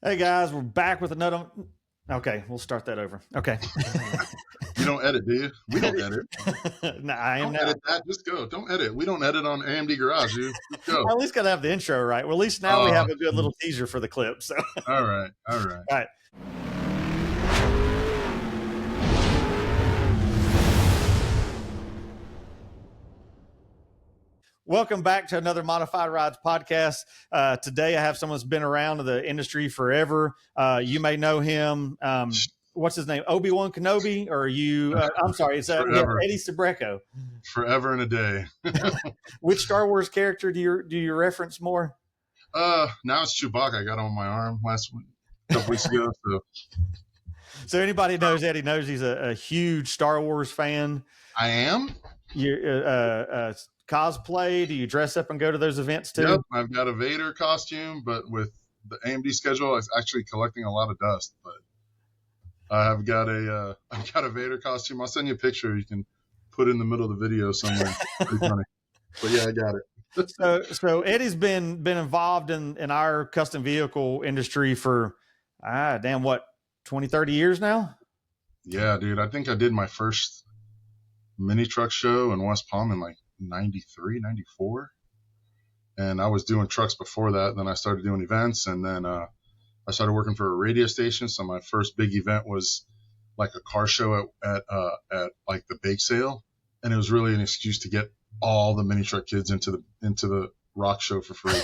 Hey guys, we're back with another. Okay, we'll start that over. Okay. You don't edit, do you? We don't edit. No, I am Don't now. edit that. Just go. Don't edit. We don't edit on AMD Garage, dude. Just go. I at least got to have the intro right. Well, at least now we have a good little teaser for the clip. So. All right. All right. Welcome back to another Modified Rides podcast. Today I have someone that's been around the industry forever. You may know him. What's his name? Obi-Wan Kenobi? Or you? I'm sorry, it's Eddy Cebreco. Forever and a day. Which Star Wars character do you reference more? Now it's Chewbacca. I got on my arm a couple weeks ago. So anybody knows Eddy knows he's a huge Star Wars fan. I am. You cosplay? Do you dress up and go to those events too? Yep, I've got a Vader costume, but with the AMD schedule, it's actually collecting a lot of dust. But I've got a Vader costume. I'll send you a picture. You can put it in the middle of the video somewhere. Pretty funny. But yeah, I got it. So Eddy's been involved in our custom vehicle industry for 20, 30 years now? Yeah, dude. I think I did my first mini truck show in West Palm in like 93, 94. And I was doing trucks before that. Then I started doing events, and then I started working for a radio station. So my first big event was like a car show at like the bake sale. And it was really an excuse to get all the mini truck kids into the rock show for free.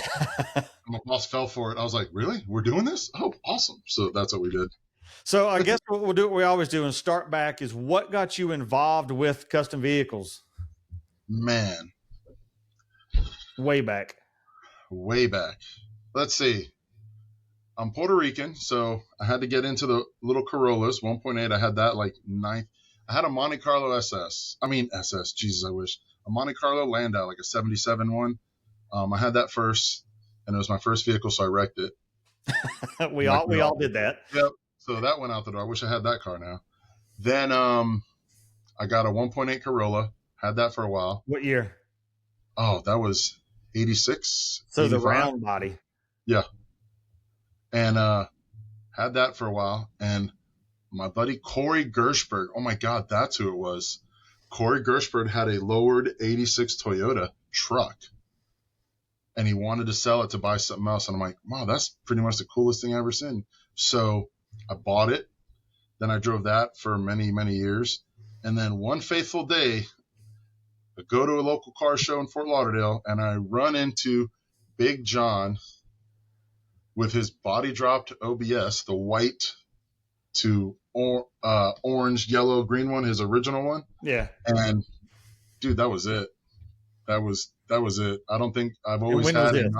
My boss fell for it. I was like, really? We're doing this? Oh, awesome. So that's what we did. So I guess we'll do what we always do and start back is what got you involved with custom vehicles? Man. Way back. Let's see. I'm Puerto Rican, so I had to get into the little Corollas, 1.8. I had that like ninth. I had a Monte Carlo SS. Jesus, I wish. A Monte Carlo Landau, like a 77 one. I had that first, and it was my first vehicle, so I wrecked it. we all did that. Yep. So that went out the door. I wish I had that car now. Then I got a 1.8 Corolla. Had that for a while. What year? Oh, that was 86. So 85. the round body. Yeah. And had that for a while. And my buddy Corey Gershberg, oh my God, that's who it was. Corey Gershberg had a lowered 86 Toyota truck. And he wanted to sell it to buy something else. And I'm like, wow, that's pretty much the coolest thing I've ever seen. So I bought it. Then I drove that for many, many years. And then one fateful day, I go to a local car show in Fort Lauderdale, and I run into Big John with his body dropped OBS, the white to orange, yellow, green one, his original one. Yeah. And dude, that was it. That was it. I don't think I've always had it.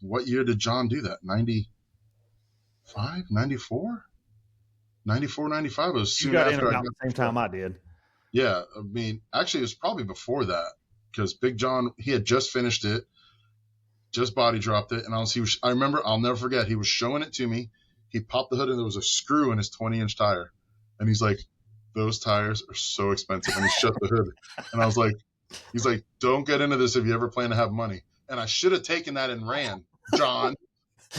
What year did John do that? 95, 94? 94, 95. It was soon after I got the same time I did. Yeah. I mean, actually, it was probably before that because Big John, he had just finished it, just body dropped it. And I remember, I'll never forget, he was showing it to me. He popped the hood and there was a screw in his 20-inch tire. And he's like, those tires are so expensive. And he shut the hood. And I was like, he's like, don't get into this if you ever plan to have money. And I should have taken that and ran, John.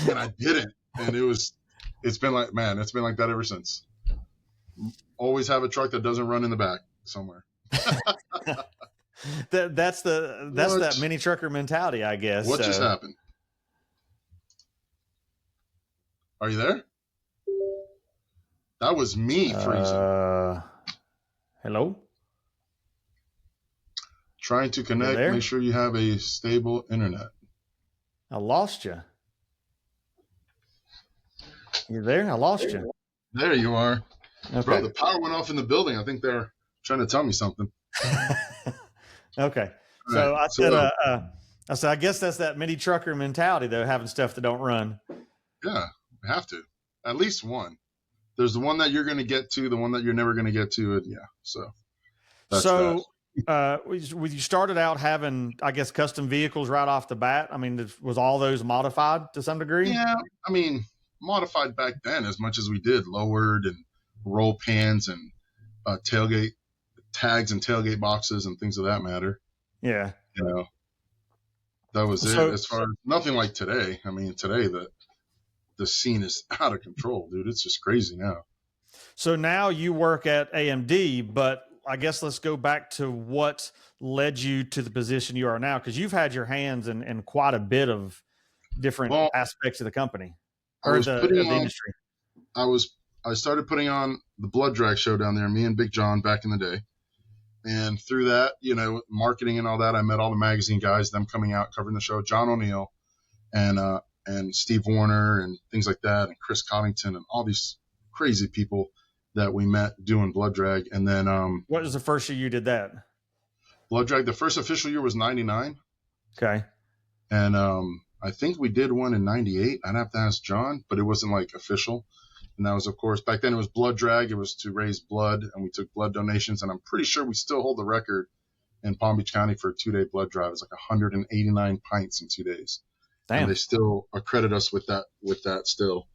And I didn't. And it's been like that ever since. Always have a truck that doesn't run in the back somewhere. That's that mini trucker mentality, I guess. What just happened? Are you there? That was me freezing. Hello? Trying to connect. Make sure you have a stable internet. I lost you. You there? I lost you. There you are. Okay. Bro, the power went off in the building. I think they're trying to tell me something. Okay. So right. I said, I guess that's that mini trucker mentality, though, having stuff that don't run. Yeah, we have to. At least one. There's the one that you're going to get to, the one that you're never going to get to. And yeah, so. You started out having, I guess, custom vehicles right off the bat. I mean, was all those modified to some degree? Yeah, I mean, modified back then as much as we did, lowered and roll pans and tailgate tags and tailgate boxes and things of that matter. Yeah. You know, that was it. As far as nothing like today. I mean, today the scene is out of control, dude. It's just crazy now. So now you work at AMD, but I guess let's go back to what led you to the position you are now, because you've had your hands in quite a bit of different Well, aspects of the company I or was putting of the on, industry. I started putting on the Blood Drag show down there, me and Big John back in the day. And through that, marketing and all that, I met all the magazine guys, them coming out, covering the show, John O'Neill and Steve Warner and things like that, and Chris Covington and all these crazy people that we met doing Blood Drag. And then what was the first year you did that? Blood Drag, the first official year was 99. Okay. And I think we did one in 98. I'd have to ask John, but it wasn't like official. And that was, of course, back then it was Blood Drag. It was to raise blood, and we took blood donations. And I'm pretty sure we still hold the record in Palm Beach County for a 2-day blood drive. It's like 189 pints in 2 days. Damn. And they still accredit us with that still.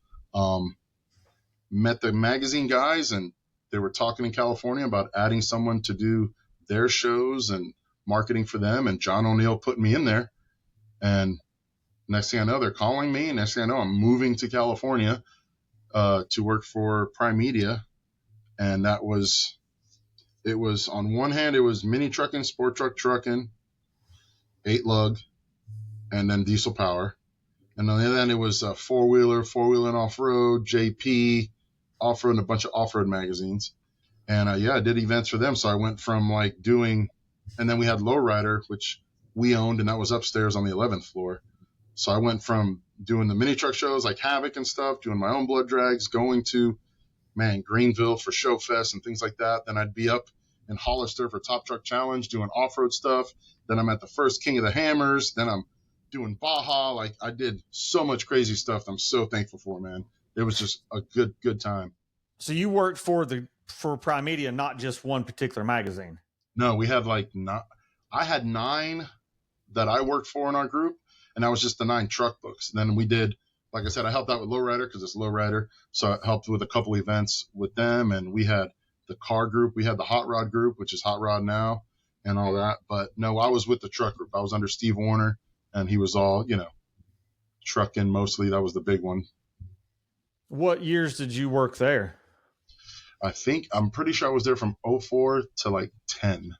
Met the magazine guys, and they were talking in California about adding someone to do their shows and marketing for them. And John O'Neill put me in there. And next thing I know, they're calling me. Next thing I know, I'm moving to California to work for Prime Media. And it was on one hand, it was mini trucking, sport trucking, 8 lug, and then diesel power. And on the other end, it was four-wheeler and off-road, JP, off-road, and a bunch of off-road magazines. And I did events for them. So I went from like doing, and then we had Lowrider, which we owned, and that was upstairs on the 11th floor. So I went from doing the mini truck shows like Havoc and stuff, doing my own blood drags, going to, Greenville for Show Fest and things like that. Then I'd be up in Hollister for Top Truck Challenge doing off-road stuff. Then I'm at the first King of the Hammers. Then I'm doing Baja. Like, I did so much crazy stuff that I'm so thankful for, man. It was just a good time. So you worked for Prime Media, not just one particular magazine. No, we had I had 9 that I worked for in our group, and that was just the 9 truck books. And then we did, like I said, I helped out with Lowrider because it's Lowrider. So I helped with a couple events with them, and we had the car group. We had the Hot Rod group, which is Hot Rod now, and all that. But no, I was with the truck group. I was under Steve Warner, and he was all, trucking mostly. That was the big one. What years did you work there? I'm pretty sure I was there from 04 to like 10.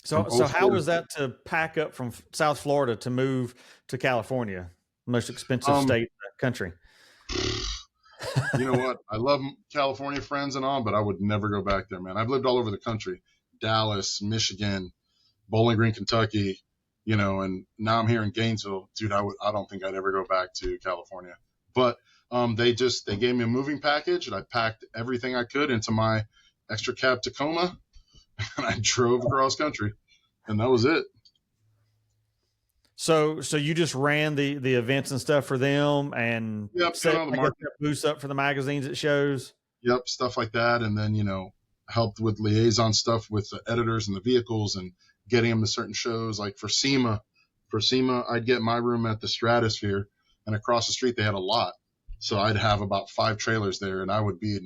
So how was that to pack up from South Florida to move to California, the most expensive state in the country? You know what? I love California friends and all, but I would never go back there, man. I've lived all over the country, Dallas, Michigan, Bowling Green, Kentucky, and now I'm here in Gainesville. Dude, I don't think I'd ever go back to California. But they gave me a moving package, and I packed everything I could into my extra cab Tacoma, and I drove across country, and that was it. So you just ran the events and stuff for them, and set booths up for the magazines at shows. Yep, stuff like that, and then helped with liaison stuff with the editors and the vehicles and getting them to certain shows. Like for SEMA, I'd get my room at the Stratosphere, and across the street they had a lot. So I'd have about 5 trailers there, and I would be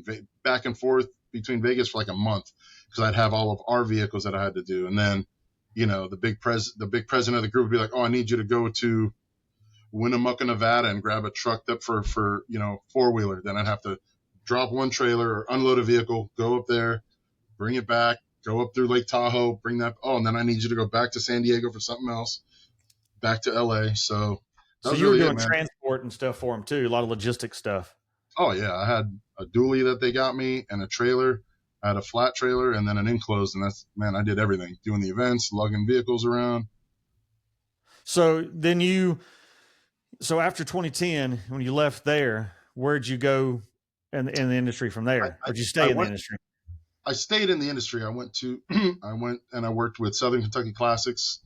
back and forth between Vegas for like a month because I'd have all of our vehicles that I had to do. And then, the big president of the group would be like, "Oh, I need you to go to Winnemucca, Nevada, and grab a truck up for 4-wheeler." Then I'd have to drop one trailer or unload a vehicle, go up there, bring it back, go up through Lake Tahoe, bring that. Oh, and then I need you to go back to San Diego for something else, back to LA. So you were doing transport and stuff for them too, a lot of logistics stuff. Oh yeah, I had a dually that they got me and a trailer. I had a flat trailer and then an enclosed, and I did everything, doing the events, lugging vehicles around. So after 2010, when you left there, where'd you go in the industry from there? Or did you stay in the industry? I stayed in the industry. I went and I worked with Southern Kentucky Classics,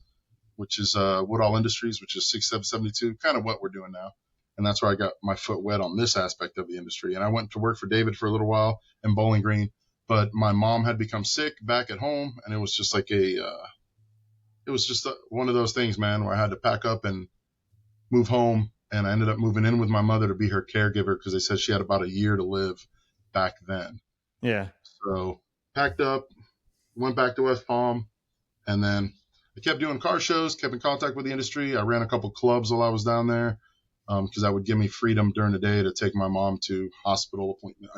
which is Woodall Industries, which is 6772, kind of what we're doing now. And that's where I got my foot wet on this aspect of the industry. And I went to work for David for a little while in Bowling Green, but my mom had become sick back at home, and it was just like one of those things, man, where I had to pack up and move home. And I ended up moving in with my mother to be her caregiver because they said she had about a year to live back then. Yeah. So packed up, went back to West Palm, and then I kept doing car shows, kept in contact with the industry. I ran a couple clubs while I was down there. because that would give me freedom during the day to take my mom to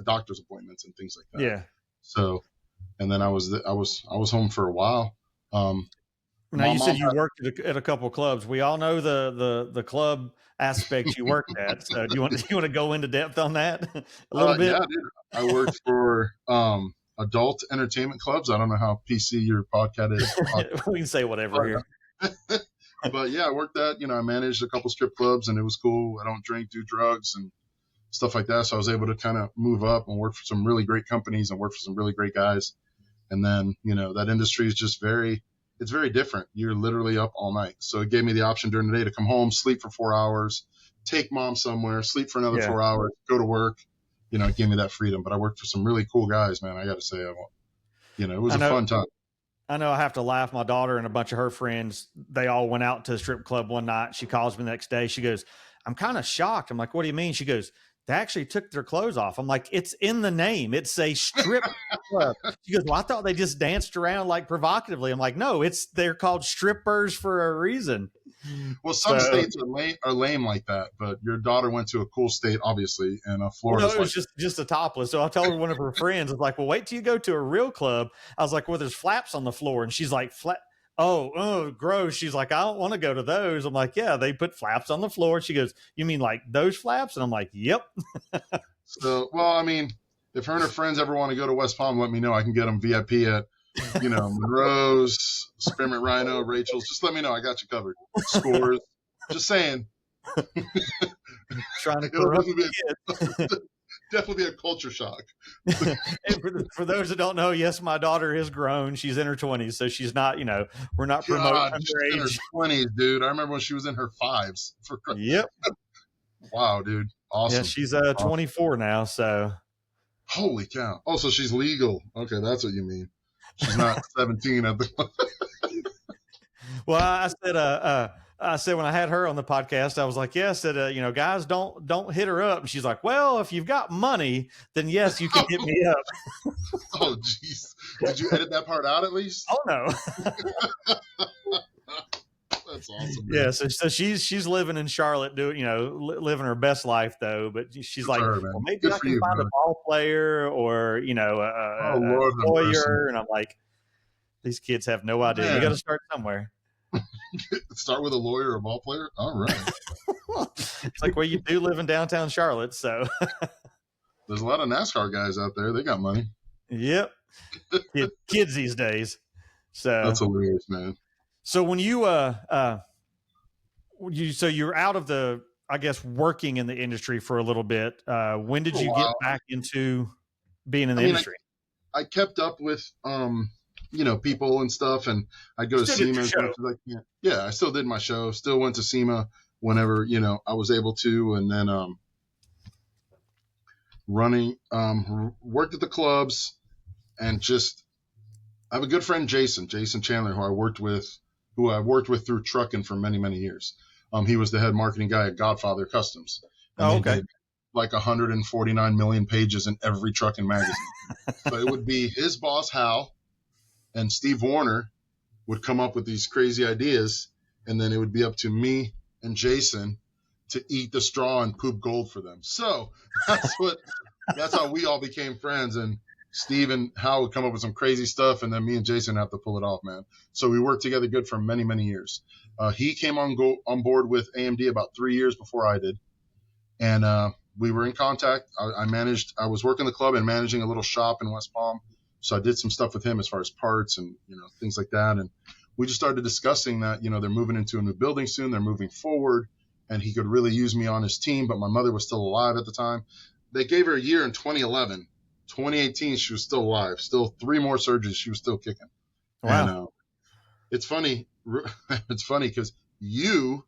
doctor's appointments and things like that. Yeah. So, and then I was home for a while. Now you said you worked at a couple of clubs. We all know the club aspect you worked at. So do you want to go into depth on that a little bit? Yeah, dude. I worked for adult entertainment clubs. I don't know how PC your podcast is. We can say whatever here. But yeah, I worked at, I managed a couple strip clubs, and it was cool. I don't drink, do drugs and stuff like that. So I was able to kind of move up and work for some really great companies and work for some really great guys. And then, that industry is just it's very different. You're literally up all night. So it gave me the option during the day to come home, sleep for 4 hours, take mom somewhere, sleep for another 4 hours, go to work. It gave me that freedom. But I worked for some really cool guys, man. I got to say, it was a fun time. I know I have to laugh. My daughter and a bunch of her friends, they all went out to a strip club one night. She calls me the next day. She goes, I'm kind of shocked. I'm like, what do you mean? She goes, they actually took their clothes off. I'm like, it's in the name. It's a strip club. She goes, well, I thought they just danced around like provocatively. I'm like, no, they're called strippers for a reason. Well, some states are lame like that, but your daughter went to a cool state, obviously, and Florida. No, it was just a topless. So I told her, one of her friends was like, well, wait till you go to a real club. I was like, well, there's flaps on the floor. And she's like, oh, gross. She's like, I don't want to go to those. I'm like, yeah, they put flaps on the floor. She goes, you mean like those flaps? And I'm like, yep. So, well, I mean, if her and her friends ever want to go to West Palm, let me know. I can get them VIP at, Monroe's, Spearmint Rhino, Rachel's. Just let me know. I got you covered. Scores. Just saying. Trying to corrupt definitely be a culture shock. And for those that don't know, yes, my daughter is grown. She's in her 20s, so she's not, we're not promoting underage. In her 20s, dude. I remember when she was in her 5s. Yep. Wow, dude. Awesome. Yeah, she's 24 now, so. Holy cow. Oh, so she's legal. Okay, that's what you mean. She's not 17 at the. Well, I said when I had her on the podcast, I was like, yes, guys don't hit her up. And she's like, well, if you've got money, then yes, you can hit me up. Oh, jeez. Did you edit that part out at least? Oh, no. That's awesome. Man. Yeah. So she's living in Charlotte, living her best life though. But she's like, well, maybe I can find a ball player or, a lawyer. And I'm like, these kids have no idea. Man. You got to start somewhere. Start with a lawyer or a ball player. All right. It's like, well, you do live in downtown Charlotte, so there's a lot of NASCAR guys out there. They got money. Yep. Kids these days. So that's hilarious, man. So when you're out of the, I guess, working in the industry for a little bit. When did you get back into being in the industry? I kept up with people and stuff, and I'd go to SEMA. Yeah, I still did my show. Still went to SEMA whenever I was able to, and then worked at the clubs, and just I have a good friend Jason Chandler, who I worked with through trucking for many, many years. He was the head marketing guy at Godfather Customs. Oh, okay. Like 149 million pages in every trucking magazine. So it would be his boss Hal and Steve Warner would come up with these crazy ideas, and then it would be up to me and Jason to eat the straw and poop gold for them. So that's how we all became friends. And Steve and Hal would come up with some crazy stuff, and then me and Jason have to pull it off, man. So we worked together good for many, many years. He came on board with AMD about 3 years before I did, and we were in contact. I was working the club and managing a little shop in West Palm. So I did some stuff with him as far as parts and, things like that. And we just started discussing that, they're moving into a new building soon. They're moving forward, and he could really use me on his team. But my mother was still alive at the time. They gave her a year in 2011. 2018, she was still alive. Still 3 more surgeries. She was still kicking. Wow. And, it's funny. It's funny because you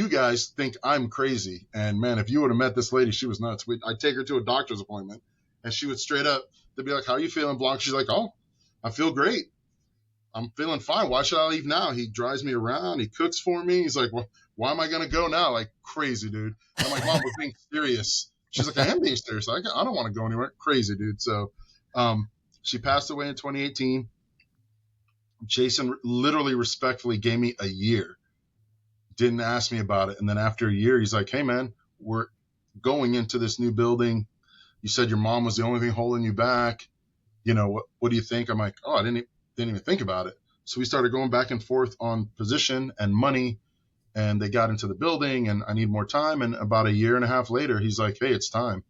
guys think I'm crazy. And, man, if you would have met this lady, she was nuts. I'd take her to a doctor's appointment, and she would straight up – they'd be like, how are you feeling, Blanc? She's like, oh, I feel great. I'm feeling fine. Why should I leave now? He drives me around. He cooks for me. He's like, well, why am I going to go now? Like, crazy, dude. I'm like, Mom, we're being serious. She's like, I am being serious. I don't want to go anywhere. Crazy, dude. So she passed away in 2018. Jason literally respectfully gave me a year. didn't ask me about it. And then after a year, he's like, hey, man, we're going into this new building. You said your mom was the only thing holding you back. What do you think? I'm like, oh, I didn't even think about it. So we started going back and forth on position and money, and they got into the building, and I need more time. And about a year and a half later, he's like, hey, it's time.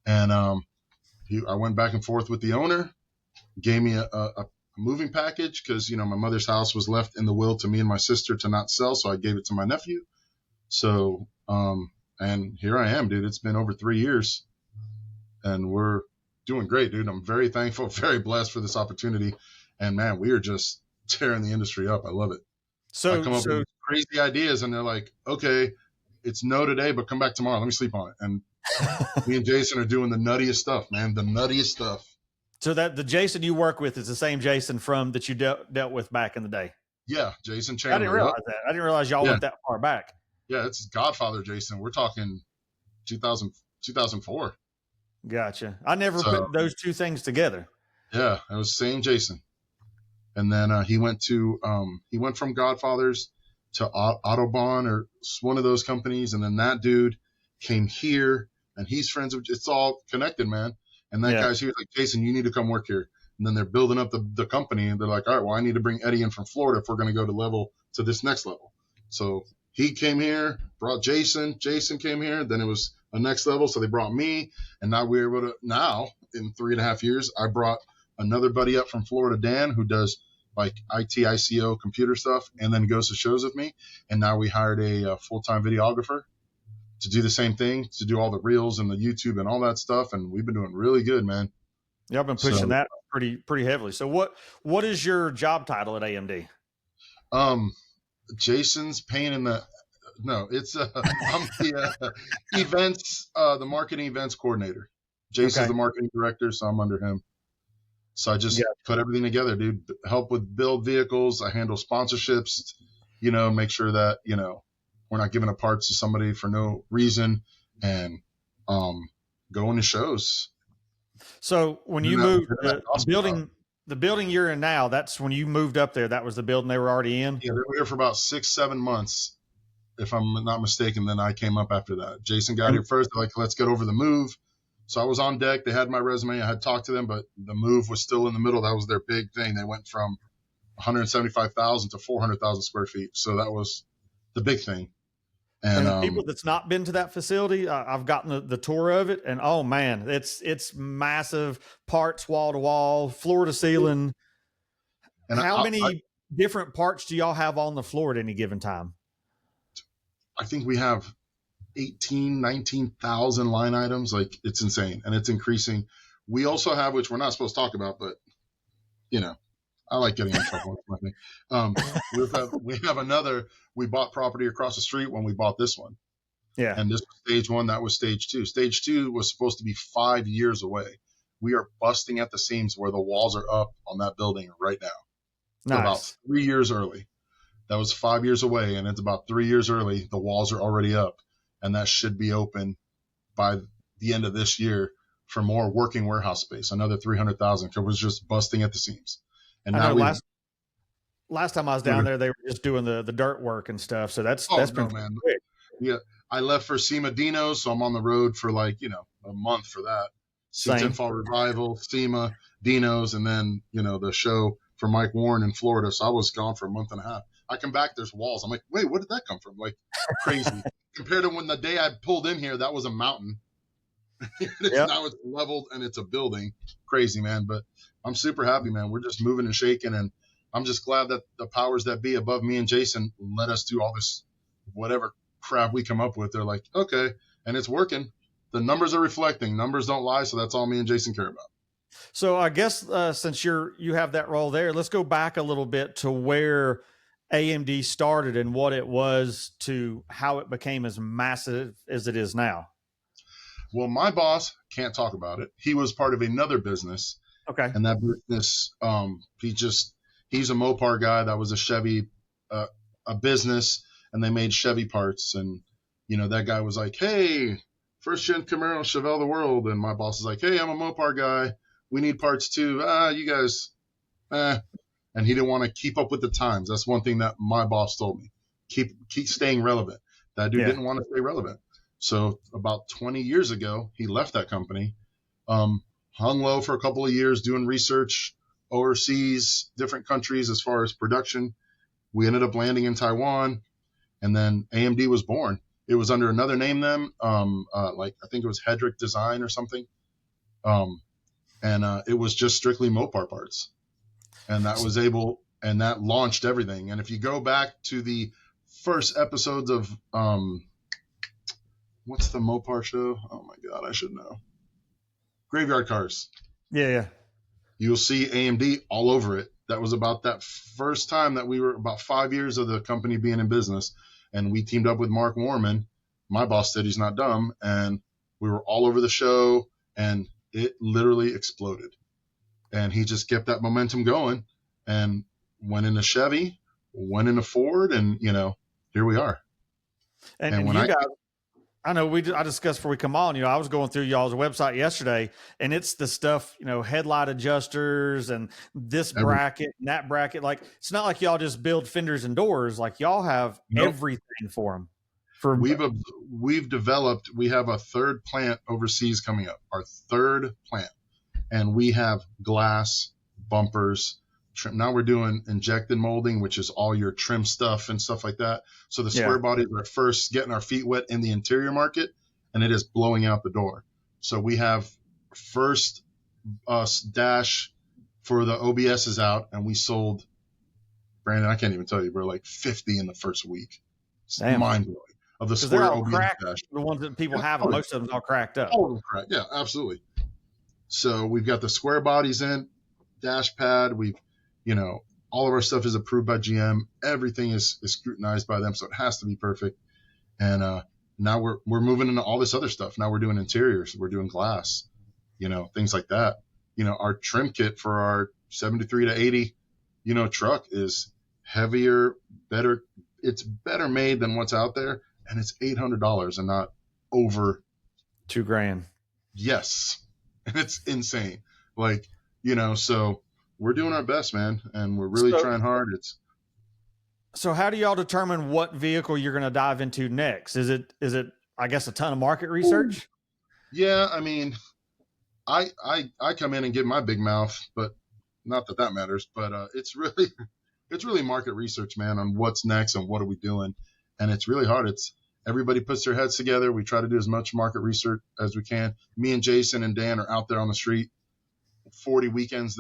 And I went back and forth with the owner, gave me a moving package because, my mother's house was left in the will to me and my sister to not sell. So I gave it to my nephew. So, and here I am, dude. It's been over 3 years and we're doing great, dude. I'm very thankful, very blessed for this opportunity. And man, we are just tearing the industry up. I love it. I come up with crazy ideas and they're like, okay, it's no today, but come back tomorrow. Let me sleep on it. And me and Jason are doing the nuttiest stuff, man. The nuttiest stuff. So that the Jason you work with is the same Jason that you dealt with back in the day. Yeah, Jason Chandler. I didn't realize that. I didn't realize y'all went that far back. Yeah, it's Godfather Jason. We're talking 2004. Gotcha. I never put those two things together. Yeah, it was the same Jason. And then he went from Godfathers to Autobahn or one of those companies, and then that dude came here, and he's friends with. It's all connected, man. And that guy's here, like, Jason, you need to come work here. And then they're building up the company, and they're like, all right, well, I need to bring Eddy in from Florida if we're going to go to this next level. So he came here, brought Jason. Jason came here. Then it was a next level, so they brought me. And now we're able to, in 3.5 years, I brought another buddy up from Florida, Dan, who does like IT, ICO, computer stuff, and then goes to shows with me. And now we hired a full-time videographer to do the same thing, to do all the reels and the YouTube and all that stuff. And we've been doing really good, man. Yeah, I've been pushing that pretty heavily. So what is your job title at AMD? Jason's pain in the, no, it's, I'm the events, the marketing events coordinator. Jason's the marketing director, so I'm under him. So I just put everything together, dude. Help with build vehicles. I handle sponsorships, make sure that, we're not giving up parts to somebody for no reason, and going to shows. So when you moved the building you're in now, that's when you moved up there. That was the building they were already in. Yeah, they were here for about 6-7 months, if I'm not mistaken. Then I came up after that. Jason got here first. They're like, let's get over the move. So I was on deck. They had my resume. I had talked to them, but the move was still in the middle. That was their big thing. They went from 175,000 to 400,000 square feet. So that was the big thing. And people that's not been to that facility, I've gotten the tour of it, and oh man, it's massive, parts wall to wall, floor to ceiling. And how many different parts do y'all have on the floor at any given time? I think we have 19,000 line items. Like, it's insane, and it's increasing. We also have, which we're not supposed to talk about, but I like getting in trouble with my thing. We have another. We bought property across the street when we bought this one. Yeah. And this was stage 1. That was stage 2. Stage 2 was supposed to be 5 years away. We are busting at the seams where the walls are up on that building right now. Nice. About 3 years early. That was 5 years away, and it's about 3 years early. The walls are already up, and that should be open by the end of this year for more working warehouse space. Another 300,000. It was just busting at the seams. And now last time I was down there, they were just doing the dirt work and stuff. So that's been man. Quick. Yeah, I left for SEMA Dino's, so I'm on the road for a month for that. Season Fall Revival, SEMA, Dino's, and then the show for Mike Warren in Florida. So I was gone for a month and a half. I come back, there's walls. I'm like, wait, where did that come from? Like, crazy. Compared to when the day I pulled in here, that was a mountain. Now it's leveled and it's a building. Crazy, man. But I'm super happy, man. We're just moving and shaking, and I'm just glad that the powers that be above me and Jason let us do all this, whatever crap we come up with. They're like, okay, and it's working. The numbers are reflecting. Numbers don't lie, so that's all me and Jason care about. So I guess since you have that role there, let's go back a little bit to where AMD started and what it was to how it became as massive as it is now. Well, my boss can't talk about it. He was part of another business. Okay. And that business, he's a Mopar guy. That was a Chevy, a business, and they made Chevy parts. And, that guy was like, hey, first gen Camaro, Chevelle the world. And my boss is like, hey, I'm a Mopar guy. We need parts too. You guys, And he didn't want to keep up with the times. That's one thing that my boss told me. keep staying relevant. That dude Yeah. didn't want to stay relevant. So about 20 years ago, he left that company, hung low for a couple of years doing research overseas, different countries as far as production. We ended up landing in Taiwan, and then AMD was born. It was under another name then, like I think it was Hedrick Design or something. And it was just strictly Mopar parts. And that launched everything. And if you go back to the first episodes of, what's the Mopar show? Oh my God, I should know. Graveyard Cars. Yeah. You'll see AMD all over it. That was about that first time that we were about 5 years of the company being in business. And we teamed up with Mark Warman. My boss said he's not dumb. And we were all over the show, and it literally exploded. And he just kept that momentum going and went into Chevy, went into Ford, and, here we are. And when you guys, I know I discussed before we come on, I was going through y'all's website yesterday, and it's the stuff, headlight adjusters and this bracket and that bracket. Like, it's not like y'all just build fenders and doors. Like, y'all have everything for them. We've developed, we have a third plant overseas coming up, our third plant, and we have glass, bumpers, trim. Now we're doing injected molding, which is all your trim stuff and stuff like that. So the square bodies are first getting our feet wet in the interior market, and it is blowing out the door. So we have first dash for the OBSs out, and we sold, Brandon, I can't even tell you, bro, like 50 in the first week. It's mind-blowing. Of the square OBS cracked, dash. the ones that people have, and most of them all cracked up. All of them cracked. Yeah, absolutely. So we've got the square bodies in, dash pad. We've, all of our stuff is approved by GM. Everything is scrutinized by them, so it has to be perfect. And now we're moving into all this other stuff. Now we're doing interiors. We're doing glass, things like that. Our trim kit for our 73 to 80, truck is heavier, better. It's better made than what's out there. And it's $800 and not over $2,000. Yes. And it's insane. Like, so we're doing our best, man. And we're really trying hard. So how do y'all determine what vehicle you're going to dive into next? Is it, I guess, a ton of market research? Yeah. I mean, I come in and give my big mouth, but not that matters, but it's really market research, man, on what's next and what are we doing. And it's really hard. Everybody puts their heads together. We try to do as much market research as we can. Me and Jason and Dan are out there on the street 40 weekends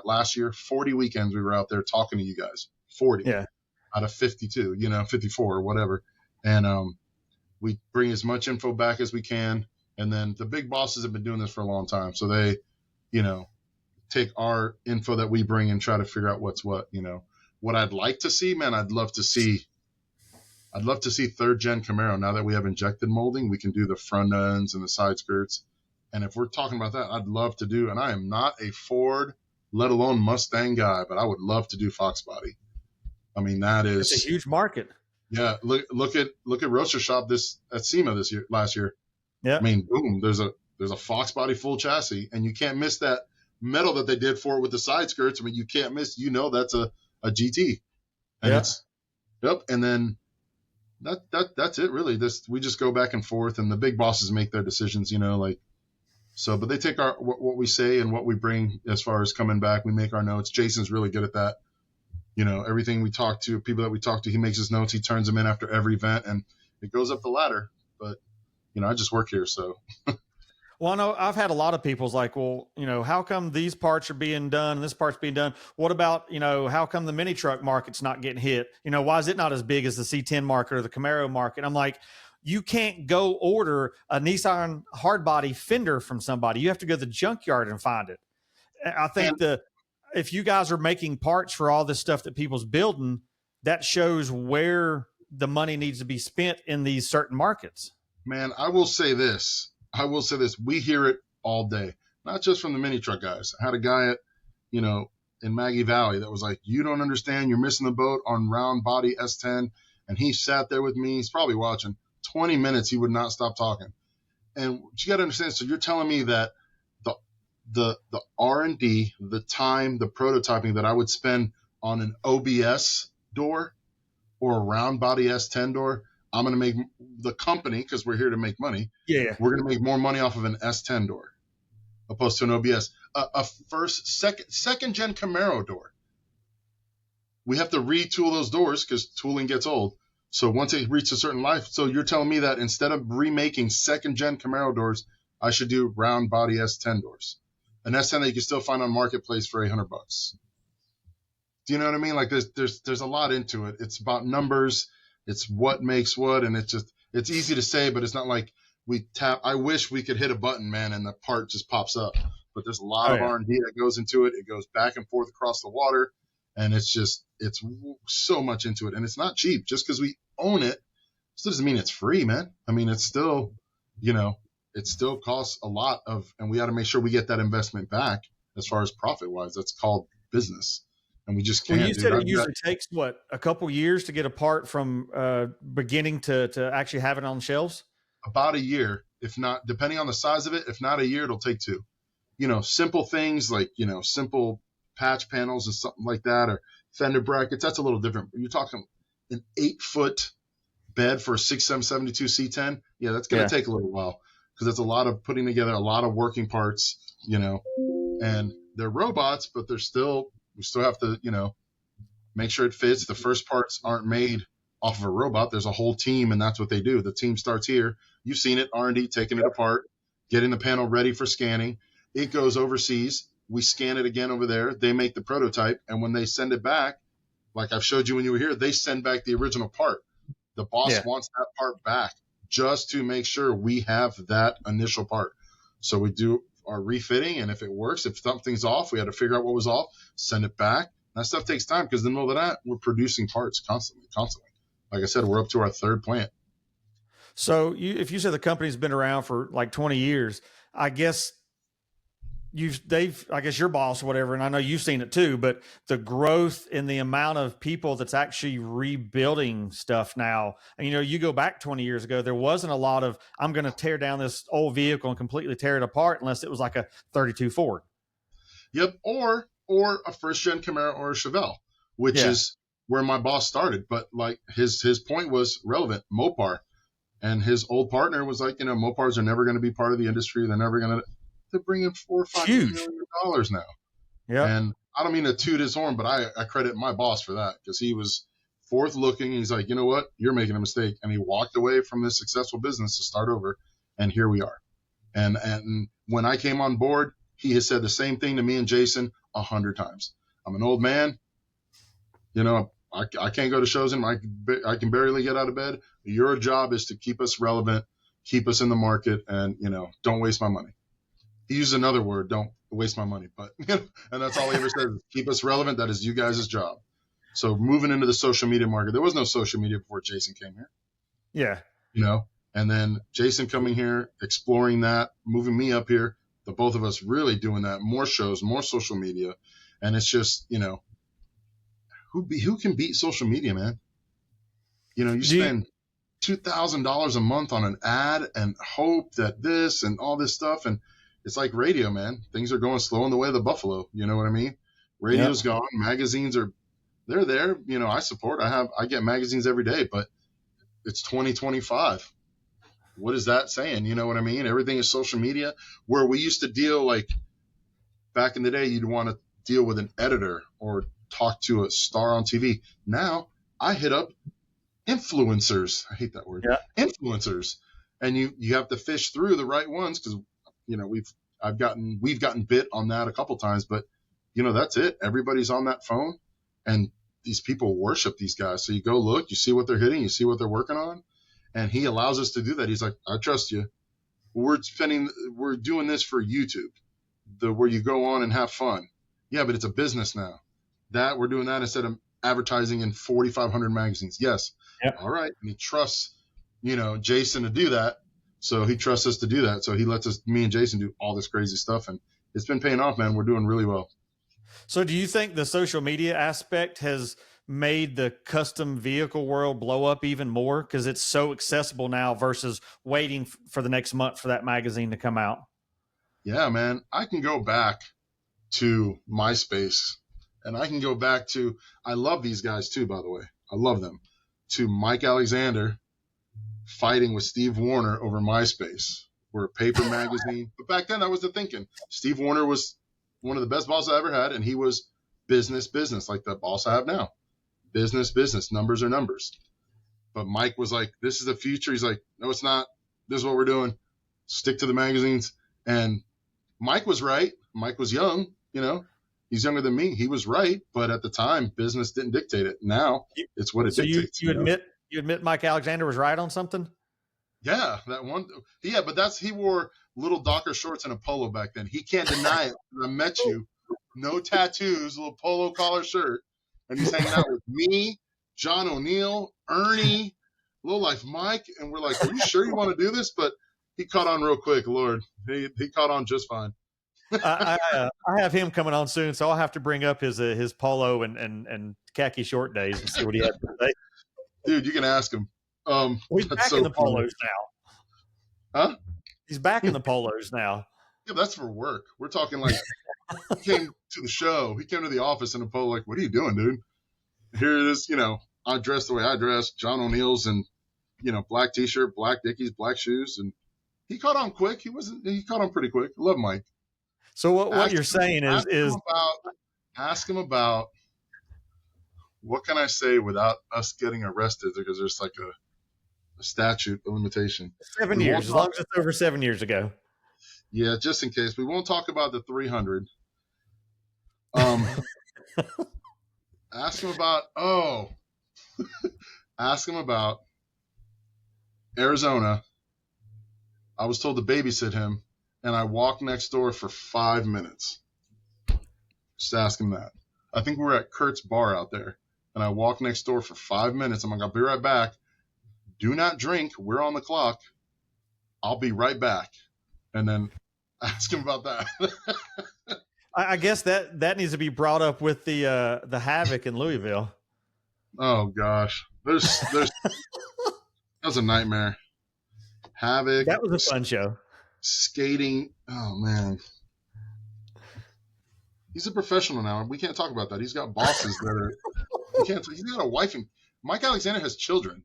last year. 40 weekends we were out there talking to you guys. 40 out of 52, 54 or whatever. And we bring as much info back as we can. And then the big bosses have been doing this for a long time. So they, take our info that we bring and try to figure out what's what. What I'd like to see, man, I'd love to see third gen Camaro. Now that we have injected molding, we can do the front ends and the side skirts. And if we're talking about that, I'd love to do, and I am not a Ford, let alone Mustang guy, but I would love to do Fox body. I mean, it's a huge market. Yeah. Look at Roadster Shop at SEMA last year. Yeah. I mean, boom, there's a Fox body full chassis, and you can't miss that metal that they did for it with the side skirts. I mean, you can't miss, that's a GT. And and then that's it really. We just go back and forth, and the big bosses make their decisions, but they take what we say and what we bring as far as coming back. We make our notes. Jason's really good at that. Everything we talk to, people that we talk to, he makes his notes, he turns them in after every event, and it goes up the ladder. But, I just work here. So. Well, I know I've had a lot of people's like, well, how come these parts are being done and this part's being done? What about, how come the mini truck market's not getting hit? Why is it not as big as the C10 market or the Camaro market? I'm like, you can't go order a Nissan hardbody fender from somebody. You have to go to the junkyard and find it. I think if you guys are making parts for all this stuff that people's building, that shows where the money needs to be spent in these certain markets. Man, I will say this. We hear it all day, not just from the mini truck guys. I had a guy in Maggie Valley that was like, you don't understand. You're missing the boat on round body S10. And he sat there with me. He's probably watching 20 minutes. He would not stop talking. And what you got to understand. So you're telling me that the R&D, the time, the prototyping that I would spend on an OBS door or a round body S10 door, I'm going to make the company, because we're here to make money. Yeah. We're going to make more money off of an S10 door opposed to an OBS. Second gen Camaro door. We have to retool those doors because tooling gets old. So once it reaches a certain life, so you're telling me that instead of remaking second gen Camaro doors, I should do round body S10 doors, an S10 that you can still find on Marketplace for $800. Do you know what I mean? Like there's a lot into it. It's about numbers. It's what makes what, and it's easy to say, but it's not like we tap. I wish we could hit a button, man, and the part just pops up. But there's a lot of R&D that goes into it. It goes back and forth across the water, and it's so much into it, and it's not cheap. Just because we own it, still doesn't mean it's free, man. I mean, it's still, it still costs a lot and we got to make sure we get that investment back as far as profit wise. That's called business. And we just can't. Well, you said it usually takes a couple years to get a part from beginning to actually have it on shelves? About a year, if not, depending on the size of it. If not a year, it'll take 2. Simple things like, simple patch panels and something like that, or fender brackets. That's a little different. You're talking an 8-foot bed for a 6772 C10. Yeah, that's going to take a little while because it's a lot of putting together a lot of working parts, and they're robots, but we still have to, make sure it fits. The first parts aren't made off of a robot. There's a whole team, and that's what they do. The team starts here. You've seen it, R&D, taking it apart, getting the panel ready for scanning. It goes overseas. We scan it again over there. They make the prototype, and when they send it back, like I've showed you when you were here, they send back the original part. The boss wants that part back just to make sure we have that initial part. So we do our refitting, and if it works, if something's off, we had to figure out what was off, send it back. That stuff takes time because in the middle of that, we're producing parts constantly. Like I said, we're up to our 3rd plant. So if you said the company's been around for like 20 years, I guess your boss or whatever, and I know you've seen it too, but the growth in the amount of people that's actually rebuilding stuff now, and you go back 20 years ago, there wasn't a lot of, I'm going to tear down this old vehicle and completely tear it apart unless it was like a 32 Ford. Yep. Or a first gen Camaro or a Chevelle, which is where my boss started. But like his point was relevant, Mopar. And his old partner was like, Mopars are never going to be part of the industry. They're never going to, they're bringing $4 or $5 million now. Yeah. And I don't mean to toot his horn, but I credit my boss for that because he was forth looking. He's like, you know what? You're making a mistake. And he walked away from this successful business to start over. And here we are. And when I came on board, he has said the same thing to me and Jason 100 times. I'm an old man. I can't go to shows anymore. I can barely get out of bed. Your job is to keep us relevant, keep us in the market, and, don't waste my money. He used another word, don't waste my money. But and that's all he ever says, keep us relevant. That is you guys' job. So moving into the social media market, there was no social media before Jason came here. Yeah. And then Jason coming here, exploring that, moving me up here, the both of us really doing that, more shows, more social media. And it's just, who can beat social media, man? You spend $2,000 a month on an ad and hope that this and all this stuff. And it's like radio, man. Things are going slow in the way of the buffalo. You know what I mean? Radio's gone. Magazines they're there. I support. I get magazines every day, but it's 2025. What is that saying? You know what I mean? Everything is social media. Where we used to deal, like back in the day, you'd want to deal with an editor or talk to a star on TV. Now I hit up influencers. I hate that word. Yeah. Influencers. And you have to fish through the right ones because, we've gotten bit on that a couple times, but that's it. Everybody's on that phone and these people worship these guys. So you go look, you see what they're hitting, you see what they're working on. And he allows us to do that. He's like, I trust you. We're doing this for YouTube, where you go on and have fun. Yeah, but it's a business now. That we're doing that instead of advertising in 4,500 magazines. Yes. Yep. All right. And he trusts, Jason to do that. So he trusts us to do that. So he lets me and Jason do all this crazy stuff. And it's been paying off, man. We're doing really well. So do you think the social media aspect has made the custom vehicle world blow up even more because it's so accessible now versus waiting for the next month for that magazine to come out? Yeah, man. I can go back to MySpace and I can go back to, I love these guys too, by the way. I love them. to Mike Alexander fighting with Steve Warner over MySpace. We're a paper magazine. But back then, that was the thinking. Steve Warner was one of the best bosses I ever had, and he was business, like the boss I have now. Business, numbers are numbers. But Mike was like, this is the future. He's like, no, it's not. This is what we're doing. Stick to the magazines. And Mike was right. Mike was young, you know. He's younger than me. He was right. But at the time, business didn't dictate it. Now, it's what it dictates. You admit Mike Alexander was right on something? Yeah, that one. Yeah, but he wore little Docker shorts and a polo back then. He can't deny it. I met you. No tattoos, little polo collar shirt. And he's hanging out with me, John O'Neill, Ernie, Low Life Mike. And we're like, are you sure you want to do this? But he caught on real quick, Lord. He caught on just fine. I have him coming on soon, so I'll have to bring up his polo and khaki short days and see what he had to say. Dude, you can ask him. He's back in the polos now. Huh? He's back in the polos now. Yeah, that's for work. We're talking like he came to the show. He came to the office in a polo. Like, what are you doing, dude? Here it is. You know, I dress the way I dress. John O'Neill's and black T-shirt, black Dickies, black shoes, and he caught on quick. He caught on pretty quick. I love Mike. So what you're saying is ask him about what can I say without us getting arrested, because there's like a statute of limitation. 7 years, as long as it's over 7 years ago. Yeah, just in case. We won't talk about the 300. Ask him about Arizona. I was told to babysit him, and I walked next door for 5 minutes. Just ask him that. I think we were at Kurt's bar out there, and I walked next door for 5 minutes. I'm like, I'll be right back. Do not drink. We're on the clock. I'll be right back. And then ask him about that. I guess that needs to be brought up with the Havoc in Louisville. Oh gosh, that was a nightmare. Havoc. That was a fun show. Skating. Oh man, he's a professional now. We can't talk about that. He's got bosses that are. He's got a wife, and Mike Alexander has children,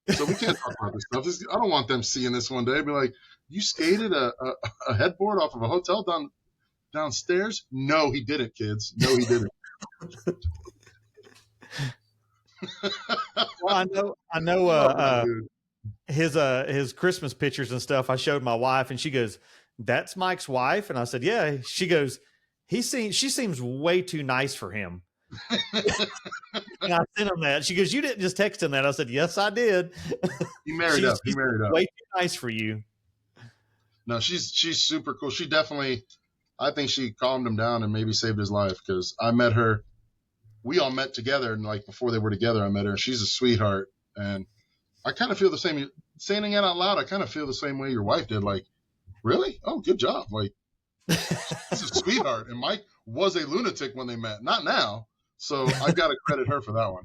so we can't talk about this stuff. I don't want them seeing this one day. Be like, you skated a headboard off of a hotel downstairs? No, he didn't, kids. No, he didn't. Well, I know. His Christmas pictures and stuff. I showed my wife, and she goes, "That's Mike's wife." And I said, "Yeah." She goes, she seems way too nice for him." And I sent him that. She goes, "You didn't just text him that?" I said, "Yes, I did." He married up. Way too nice for you. No, she's super cool. She definitely, I think she calmed him down and maybe saved his life, because I met her. We all met together, and like before they were together, I met her. She's a sweetheart, and I kind of feel the same. Saying it out loud, I kind of feel the same way your wife did. Like, really? Oh, good job. Like, she's a sweetheart. And Mike was a lunatic when they met. Not now. So I've got to credit her for that one.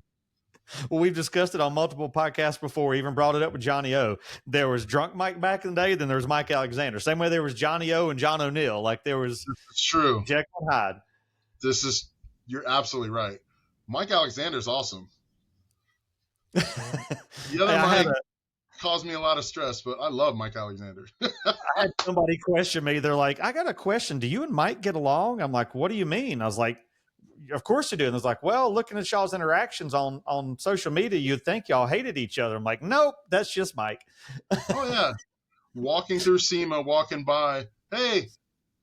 Well, we've discussed it on multiple podcasts before. We even brought it up with Johnny O. There was drunk Mike back in the day. Then there was Mike Alexander. Same way there was Johnny O and John O'Neill. Like there was. It's true. Jekyll and Hyde. You're absolutely right. Mike Alexander's awesome. The other Mike caused me a lot of stress, but I love Mike Alexander. I had somebody question me. They're like, "I got a question. Do you and Mike get along?" I'm like, "What do you mean?" I was like, "Of course you do." And it's like, "Well, looking at y'all's interactions on social media, you'd think y'all hated each other." I'm like, "Nope, that's just Mike." Oh yeah, walking through SEMA, walking by, hey,